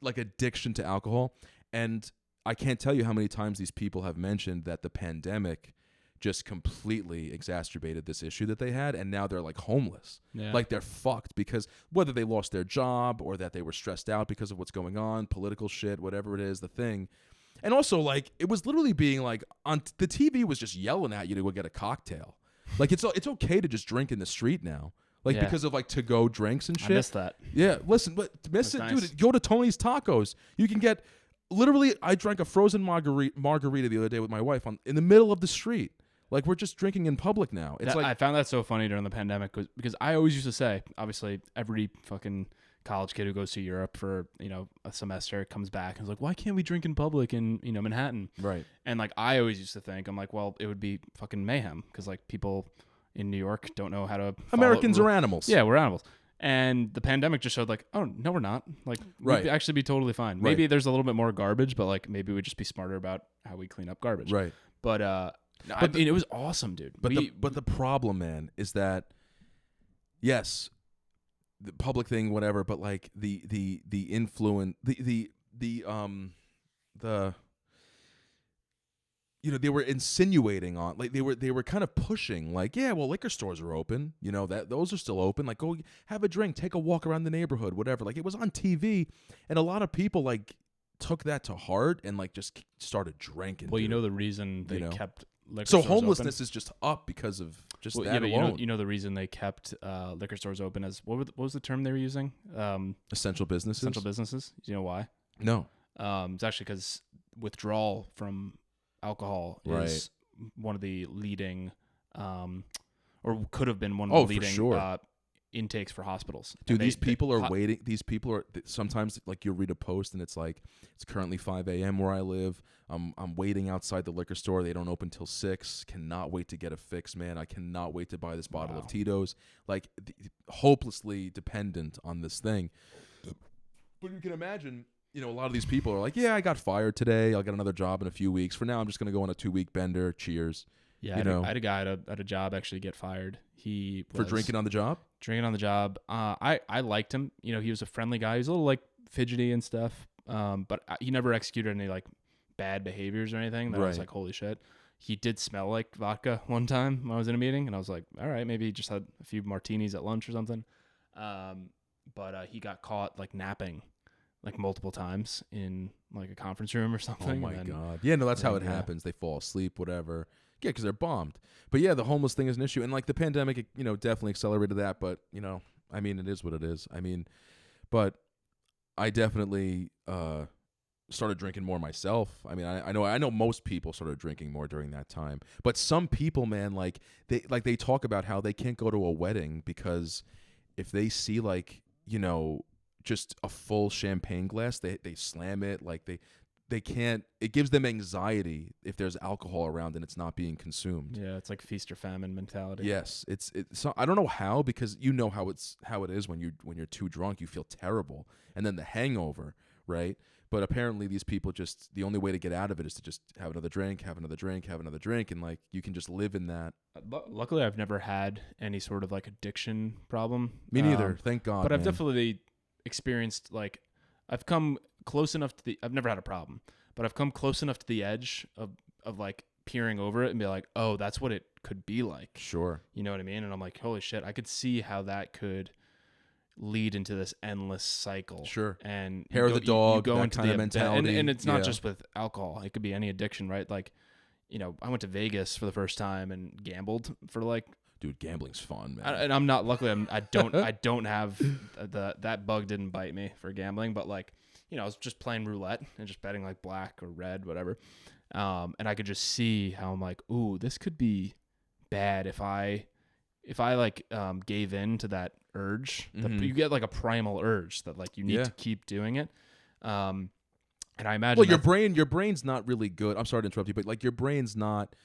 addiction to alcohol. And I can't tell you how many times these people have mentioned that the pandemic just completely exacerbated this issue that they had. And now they're like homeless. Yeah. Like they're fucked because whether they lost their job or that they were stressed out because of what's going on, political shit, whatever it is, the thing. And also, like, it was literally being like on the TV was just yelling at you to go get a cocktail. Like it's okay to just drink in the street now, because of like to-go drinks and shit. I missed that. Yeah, listen, but miss it, nice. Dude. Go to Tony's Tacos. You can get literally. I drank a frozen margarita the other day with my wife in the middle of the street. Like we're just drinking in public now. It's I found that so funny during the pandemic because I always used to say, obviously, every fucking college kid who goes to Europe for a semester comes back and is like, why can't we drink in public in Manhattan? Right. And like I always used to think, I'm like, well, it would be fucking mayhem because like people in New York don't know how to. Americans are animals. Yeah, we're animals. And the pandemic just showed like, oh no, we're not. Like we'd actually be totally fine. Maybe there's a little bit more garbage, but like maybe we'd just be smarter about how we clean up garbage. Right. But I mean, it was awesome, dude. But the problem, man, is that yes. The public thing, whatever, but like the influence, they were insinuating on, like they were kind of pushing, like, yeah, well, liquor stores are open, that those are still open, like go have a drink, take a walk around the neighborhood, whatever. Like it was on TV, and a lot of people like took that to heart and like just started drinking. Well, the reason they kept liquor So stores homelessness open. is just up because of just Well, that yeah, but alone. you know the reason they kept liquor stores open as what was the term they were using? Essential businesses. Essential businesses. Do you know why? No. It's actually because withdrawal from alcohol is one of the leading, or could have been one of the leading for sure. intakes for hospitals. Dude, these people are waiting. These people are sometimes like you'll read a post and it's like it's currently 5 a.m. where I live. I'm waiting outside the liquor store. They don't open till 6. Cannot wait to get a fix, man. I cannot wait to buy this bottle of Tito's. Like hopelessly dependent on this thing. But you can imagine, you know, a lot of these people are like, yeah, I got fired today. I'll get another job in a few weeks. For now, I'm just gonna go on a 2-week bender. Cheers. Yeah, I had a guy at a job actually get fired. He was for drinking on the job. Drinking on the job. I liked him. You know, he was a friendly guy. He was a little like fidgety and stuff. But he never executed any like bad behaviors or anything. That I was like, holy shit. He did smell like vodka one time when I was in a meeting, and I was like, all right, maybe he just had a few martinis at lunch or something. But he got caught like napping like multiple times in like a conference room or something. Oh my God. Yeah, no, that's how it happens. They fall asleep, whatever. Yeah, because they're bombed. But yeah, the homeless thing is an issue. And like the pandemic, you know, definitely accelerated that. But, you know, I mean, it is what it is. I mean, but I definitely started drinking more myself. I mean, I know most people started drinking more during that time. But some people, man, like they talk about how they can't go to a wedding because if they see like, you know, just a full champagne glass, they slam it. Like they can't. It gives them anxiety if there's alcohol around and it's not being consumed. Yeah, it's like feast or famine mentality. Yes, it's so I don't know how, because you know how it is when you're too drunk, you feel terrible, and then the hangover, right? But apparently these people just, the only way to get out of it is to just have another drink, and like you can just live in that. Luckily, I've never had any sort of like addiction problem. Me neither, thank God. But I've definitely experienced like I've come close enough to I've never had a problem, but I've come close enough to the edge of like peering over it and be like, oh, that's what it could be like. Sure. You know what I mean? And I'm like, holy shit, I could see how that could lead into this endless cycle. Sure. And hair of the dog, you go that into kind the of mentality. and it's not just with alcohol. It could be any addiction, right? Like, you know, I went to Vegas for the first time and gambled for like, dude, gambling's fun, man. and I'm not, luckily I don't have that bug didn't bite me for gambling, but like, you know, I was just playing roulette and just betting like black or red, whatever. And I could just see how I'm like, ooh, this could be bad if I like gave in to that urge. Mm-hmm. You get like a primal urge that like you need to keep doing it. And I imagine, well, your brain's not really good. I'm sorry to interrupt you, but like your brain's not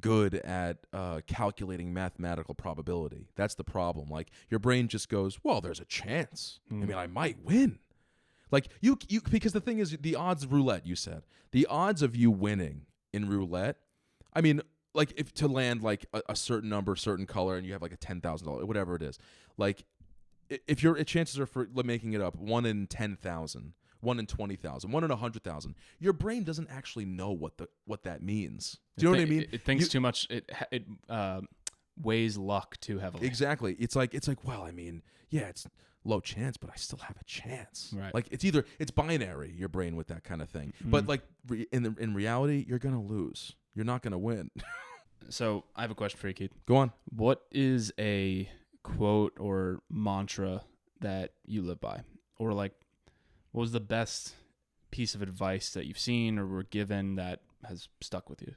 good at calculating mathematical probability. That's the problem. Like your brain just goes, well, there's a chance. I mean, I might win. Like you because the thing is, the odds of roulette, you said, the odds of you winning in roulette, I mean, like if to land like a certain number, certain color, and you have like a $10,000, whatever it is, like if your chances are, for making it up, 1 in 10,000, 1 in 20,000, 1 in 100,000, your brain doesn't actually know what that means. Do you know what I mean? It thinks too much. It weighs luck too heavily. Exactly. It's like, well, I mean, yeah, it's low chance, but I still have a chance. Right. Like it's binary, your brain, with that kind of thing. Mm-hmm. But like in reality, you're gonna lose. You're not gonna win. So I have a question for you, Keith. Go on. What is a quote or mantra that you live by, or like, what was the best piece of advice that you've seen or were given that has stuck with you?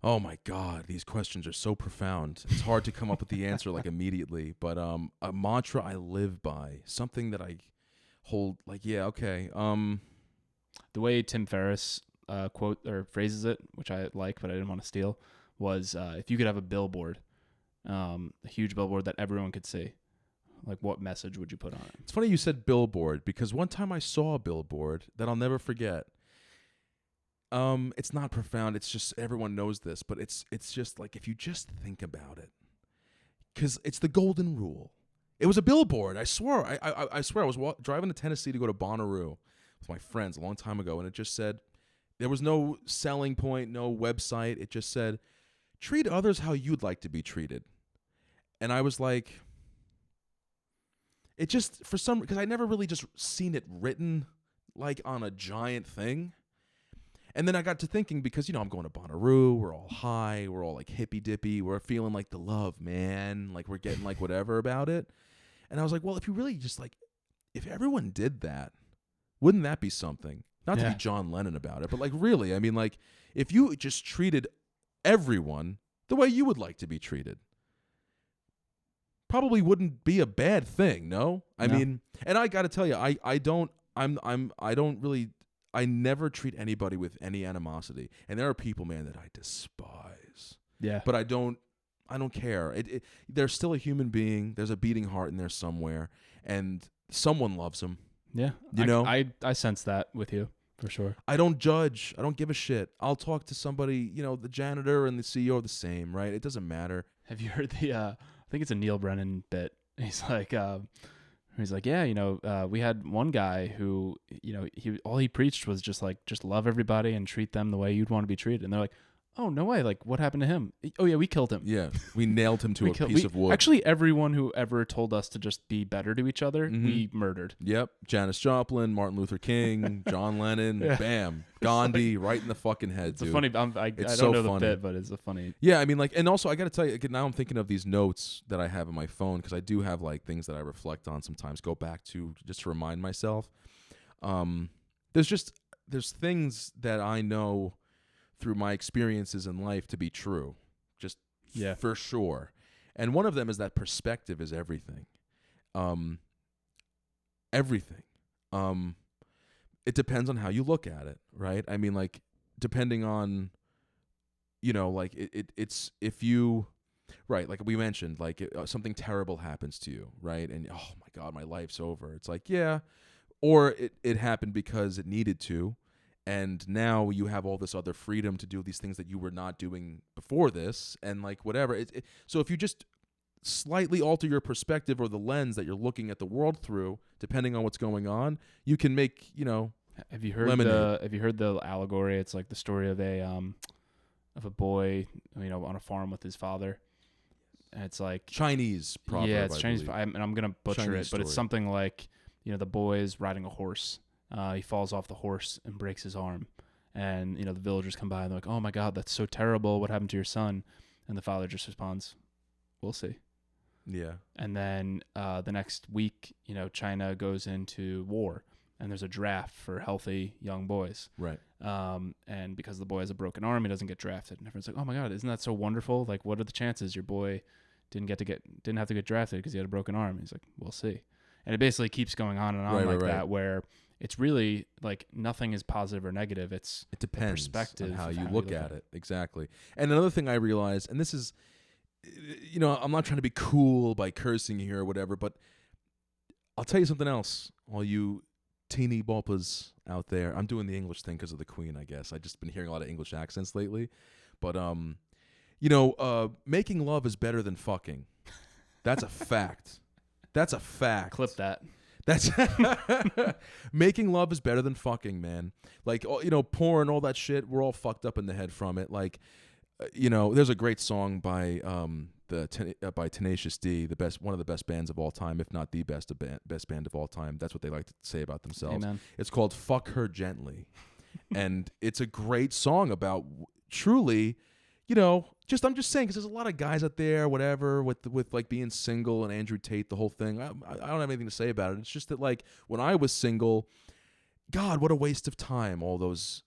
Oh my God, these questions are so profound. It's hard to come up with the answer like immediately. But a mantra I live by, something that I hold, like, yeah, okay. The way Tim Ferriss quote or phrases it, which I like but I didn't want to steal, was if you could have a billboard, a huge billboard that everyone could see, like what message would you put on it? It's funny you said billboard, because one time I saw a billboard that I'll never forget. It's not profound. It's just, everyone knows this, but it's just like, if you just think about it, because it's the golden rule. It was a billboard. I swear. I swear. I was driving to Tennessee to go to Bonnaroo with my friends a long time ago, and it just said, there was no selling point, no website. It just said, treat others how you'd like to be treated. And I was like, it just, because I never really just seen it written like on a giant thing. And then I got to thinking, because, I'm going to Bonnaroo, we're all high, we're all like hippy dippy, we're feeling like the love, man, like we're getting like whatever about it. And I was like, well, if you really just like, if everyone did that, wouldn't that be something? Not to be John Lennon about it, but like really, I mean, like if you just treated everyone the way you would like to be treated, probably wouldn't be a bad thing. No, I mean, and I got to tell you, I never treat anybody with any animosity. And there are people, man, that I despise. Yeah. But I don't care. They're still a human being. There's a beating heart in there somewhere, and someone loves them. Yeah. I sense that with you for sure. I don't judge. I don't give a shit. I'll talk to somebody, the janitor and the CEO are the same, right? It doesn't matter. Have you heard I think it's a Neil Brennan bit. He's like, we had one guy who, all he preached was just love everybody and treat them the way you'd want to be treated. And they're like, oh, no way. Like, what happened to him? Oh, yeah, we killed him. Yeah, we nailed him to a piece of wood. Actually, everyone who ever told us to just be better to each other, we murdered. Yep. Janis Joplin, Martin Luther King, John Lennon, bam. Gandhi, right in the fucking head, it's dude. A funny, I don't know the bit, but it's a funny. Yeah, I mean, like, and also I got to tell you, now I'm thinking of these notes that I have on my phone, because I do have, like, things that I reflect on sometimes, go back to just to remind myself. There's things that I know through my experiences in life to be true, just for sure. And one of them is that perspective is everything. Everything. It depends on how you look at it, right? I mean, like, depending on, like it's if you, right, like we mentioned, like something terrible happens to you, right? And oh my God, my life's over. It's like, yeah, or it happened because it needed to. And now you have all this other freedom to do these things that you were not doing before this, and like whatever. So if you just slightly alter your perspective or the lens that you're looking at the world through, depending on what's going on, you can make, Have you heard lemonade. Have you heard the allegory? It's like the story of a boy, on a farm with his father. And it's like Chinese proverb. Yeah, it's Chinese. And I'm gonna butcher Chinese it, but it's story. something like the boy is riding a horse. He falls off the horse and breaks his arm. And, the villagers come by and they're like, oh my God, that's so terrible. What happened to your son? And the father just responds, we'll see. Yeah. And then the next week, China goes into war and there's a draft for healthy young boys. Right. And because the boy has a broken arm, he doesn't get drafted. And everyone's like, oh my God, isn't that so wonderful? Like, what are the chances your boy didn't have to get drafted because he had a broken arm? He's like, we'll see. And it basically keeps going on and on that, where it's really like nothing is positive or negative. It depends perspective on how you look at it. Exactly. And another thing I realized, and this is, I'm not trying to be cool by cursing here or whatever, but I'll tell you something else. All you teeny boppers out there, I'm doing the English thing because of the Queen, I guess. I've just been hearing a lot of English accents lately. But, making love is better than fucking. That's a fact. That's a fact. Clip that. That's making love is better than fucking, man. Like, porn, all that shit. We're all fucked up in the head from it. Like, there's a great song by by Tenacious D, one of the best bands of all time, if not the best band of all time. That's what they like to say about themselves. Amen. It's called "Fuck Her Gently," and it's a great song about truly. I'm just saying, because there's a lot of guys out there, whatever, with like being single and Andrew Tate, the whole thing. I don't have anything to say about it. It's just that, like, when I was single, God, what a waste of time all those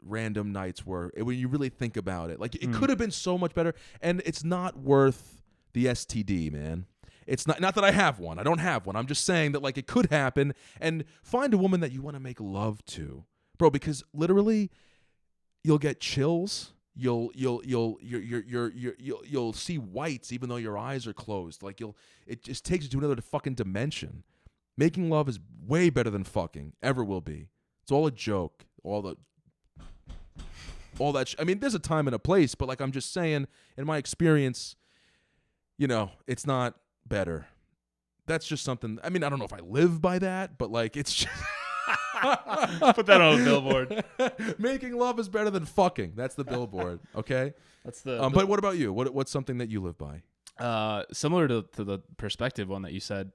random nights were. When you really think about it, like, it could have been so much better, and it's not worth the STD, man. It's not that I have one. I don't have one. I'm just saying that, like, it could happen, and find a woman that you want to make love to, bro, because literally you'll get chills. You'll see whites even though your eyes are closed. Like, it just takes you to another fucking dimension. Making love is way better than fucking. Ever will be. It's all a joke. All that. I mean, there's a time and a place, but, like, I'm just saying, in my experience, it's not better. That's just something. I mean, I don't know if I live by that, but, like, it's just. Put that on a billboard. Making love is better than fucking. That's the billboard. Okay. That's the. But what about you? What's something that you live by? Similar to the perspective one that you said.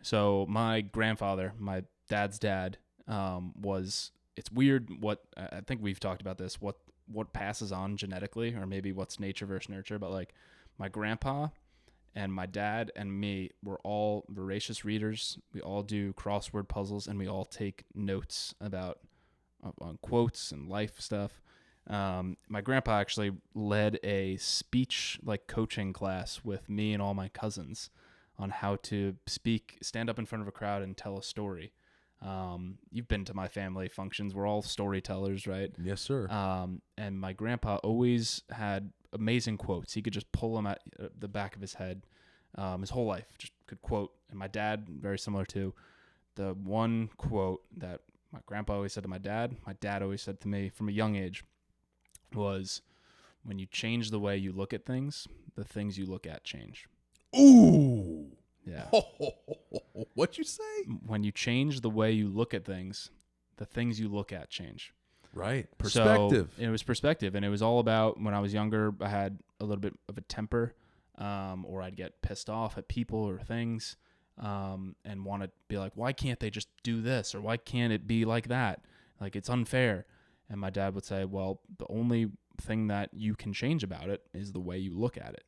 So my grandfather, my dad's dad, was it's weird what I think we've talked about this, what passes on genetically, or maybe what's nature versus nurture. But like my grandpa and my dad and me, we're all voracious readers. We all do crossword puzzles, and we all take notes about on quotes and life stuff. My grandpa actually led a speech like coaching class with me and all my cousins on how to stand up in front of a crowd and tell a story. You've been to my family functions. We're all storytellers, right? Yes, sir. And my grandpa always had amazing quotes. He could just pull them at the back of his head. His whole life just could quote. And my dad, very similar too. The one quote that my grandpa always said to my dad always said to me from a young age was, when you change the way you look at things, the things you look at change. Ooh. Yeah. What'd you say? When you change the way you look at things, the things you look at change. Right. Perspective. So it was perspective. And it was all about, when I was younger, I had a little bit of a temper, or I'd get pissed off at people or things, and want to be like, why can't they just do this? Or why can't it be like that? Like, it's unfair. And my dad would say, well, the only thing that you can change about it is the way you look at it.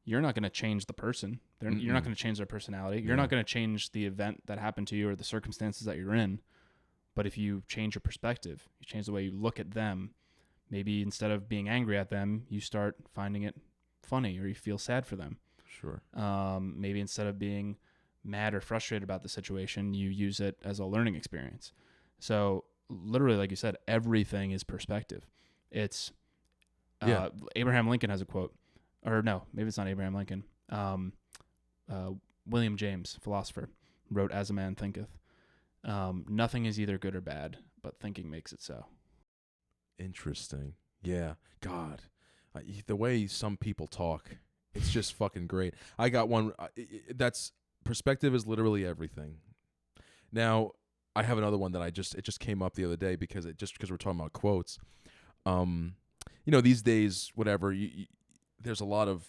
You're not going to change the person. You're not going to change their personality. You're not going to change the event that happened to you or the circumstances that you're in. But if you change your perspective, you change the way you look at them, maybe instead of being angry at them, you start finding it funny, or you feel sad for them. Sure. Maybe instead of being mad or frustrated about the situation, you use it as a learning experience. So literally, like you said, everything is perspective. It's Abraham Lincoln has a quote. Or no, maybe it's not Abraham Lincoln. William James, philosopher, wrote, "As a man thinketh." Nothing is either good or bad, but thinking makes it so. Interesting. Yeah. God, the way some people talk, it's just fucking great. I got one. That's perspective is literally everything. Now, I have another one that it just came up the other day because we're talking about quotes. These days, whatever, there's a lot of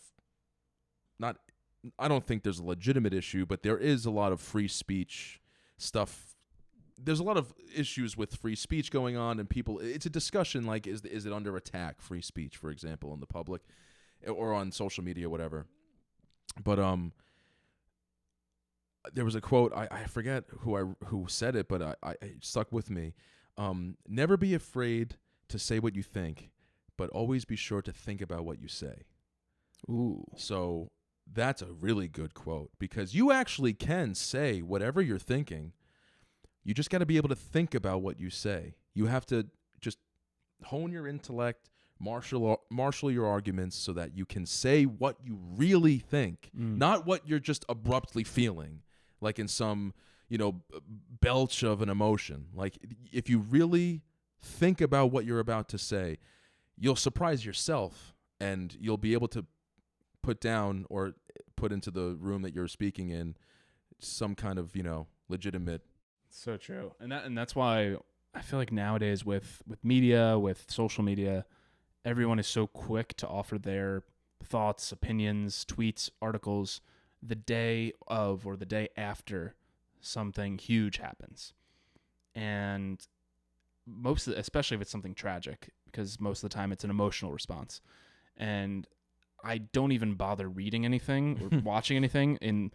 I don't think there's a legitimate issue, but there is a lot of free speech stuff. There's a lot of issues with free speech going on, and people, it's a discussion like, is it under attack, free speech, for example, in the public or on social media, whatever. But there was a quote, I forget who said it, but it stuck with me. Never be afraid to say what you think, but always be sure to think about what you say. Ooh. So that's a really good quote, because you actually can say whatever you're thinking. You just got to be able to think about what you say. You have to just hone your intellect, marshal your arguments so that you can say what you really think, not what you're just abruptly feeling, like in some, belch of an emotion. Like, if you really think about what you're about to say, you'll surprise yourself, and you'll be able to put down or put into the room that you're speaking in some kind of, legitimate. So true. And that's why I feel like nowadays with media, with social media, everyone is so quick to offer their thoughts, opinions, tweets, articles the day of or the day after something huge happens. And especially if it's something tragic, because most of the time it's an emotional response. And I don't even bother reading anything or watching anything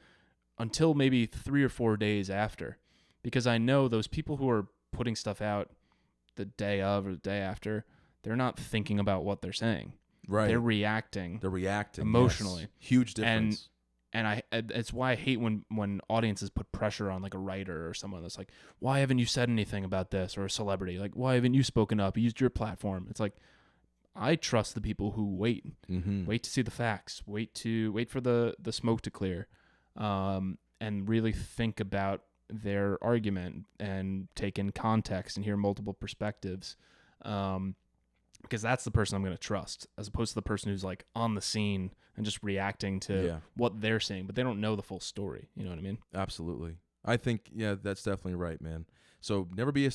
until maybe 3 or 4 days after, because I know those people who are putting stuff out the day of or the day after, they're not thinking about what they're saying. Right. They're reacting emotionally. Yes. Huge difference. And it's why I hate when audiences put pressure on like a writer or someone that's like, why haven't you said anything about this? Or a celebrity, like, why haven't you spoken up, used your platform? It's like, I trust the people who wait to see the facts, wait for the smoke to clear, and really think about their argument and take in context and hear multiple perspectives, because that's the person I'm going to trust, as opposed to the person who's like on the scene and just reacting to what they're saying, but they don't know the full story. You know what I mean? Absolutely. I think, that's definitely right, man. So never be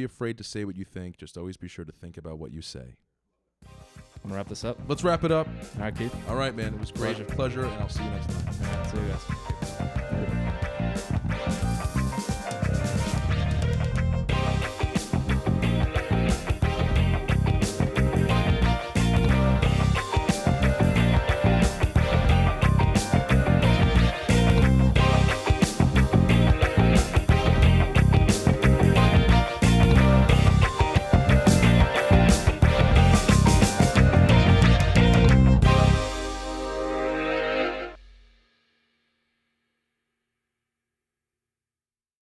afraid to say what you think. Just always be sure to think about what you say. I'm going to wrap this up. Let's wrap it up. All right, Keith. All right, man. It was great. Pleasure, and I'll see you next time. All right, see you guys.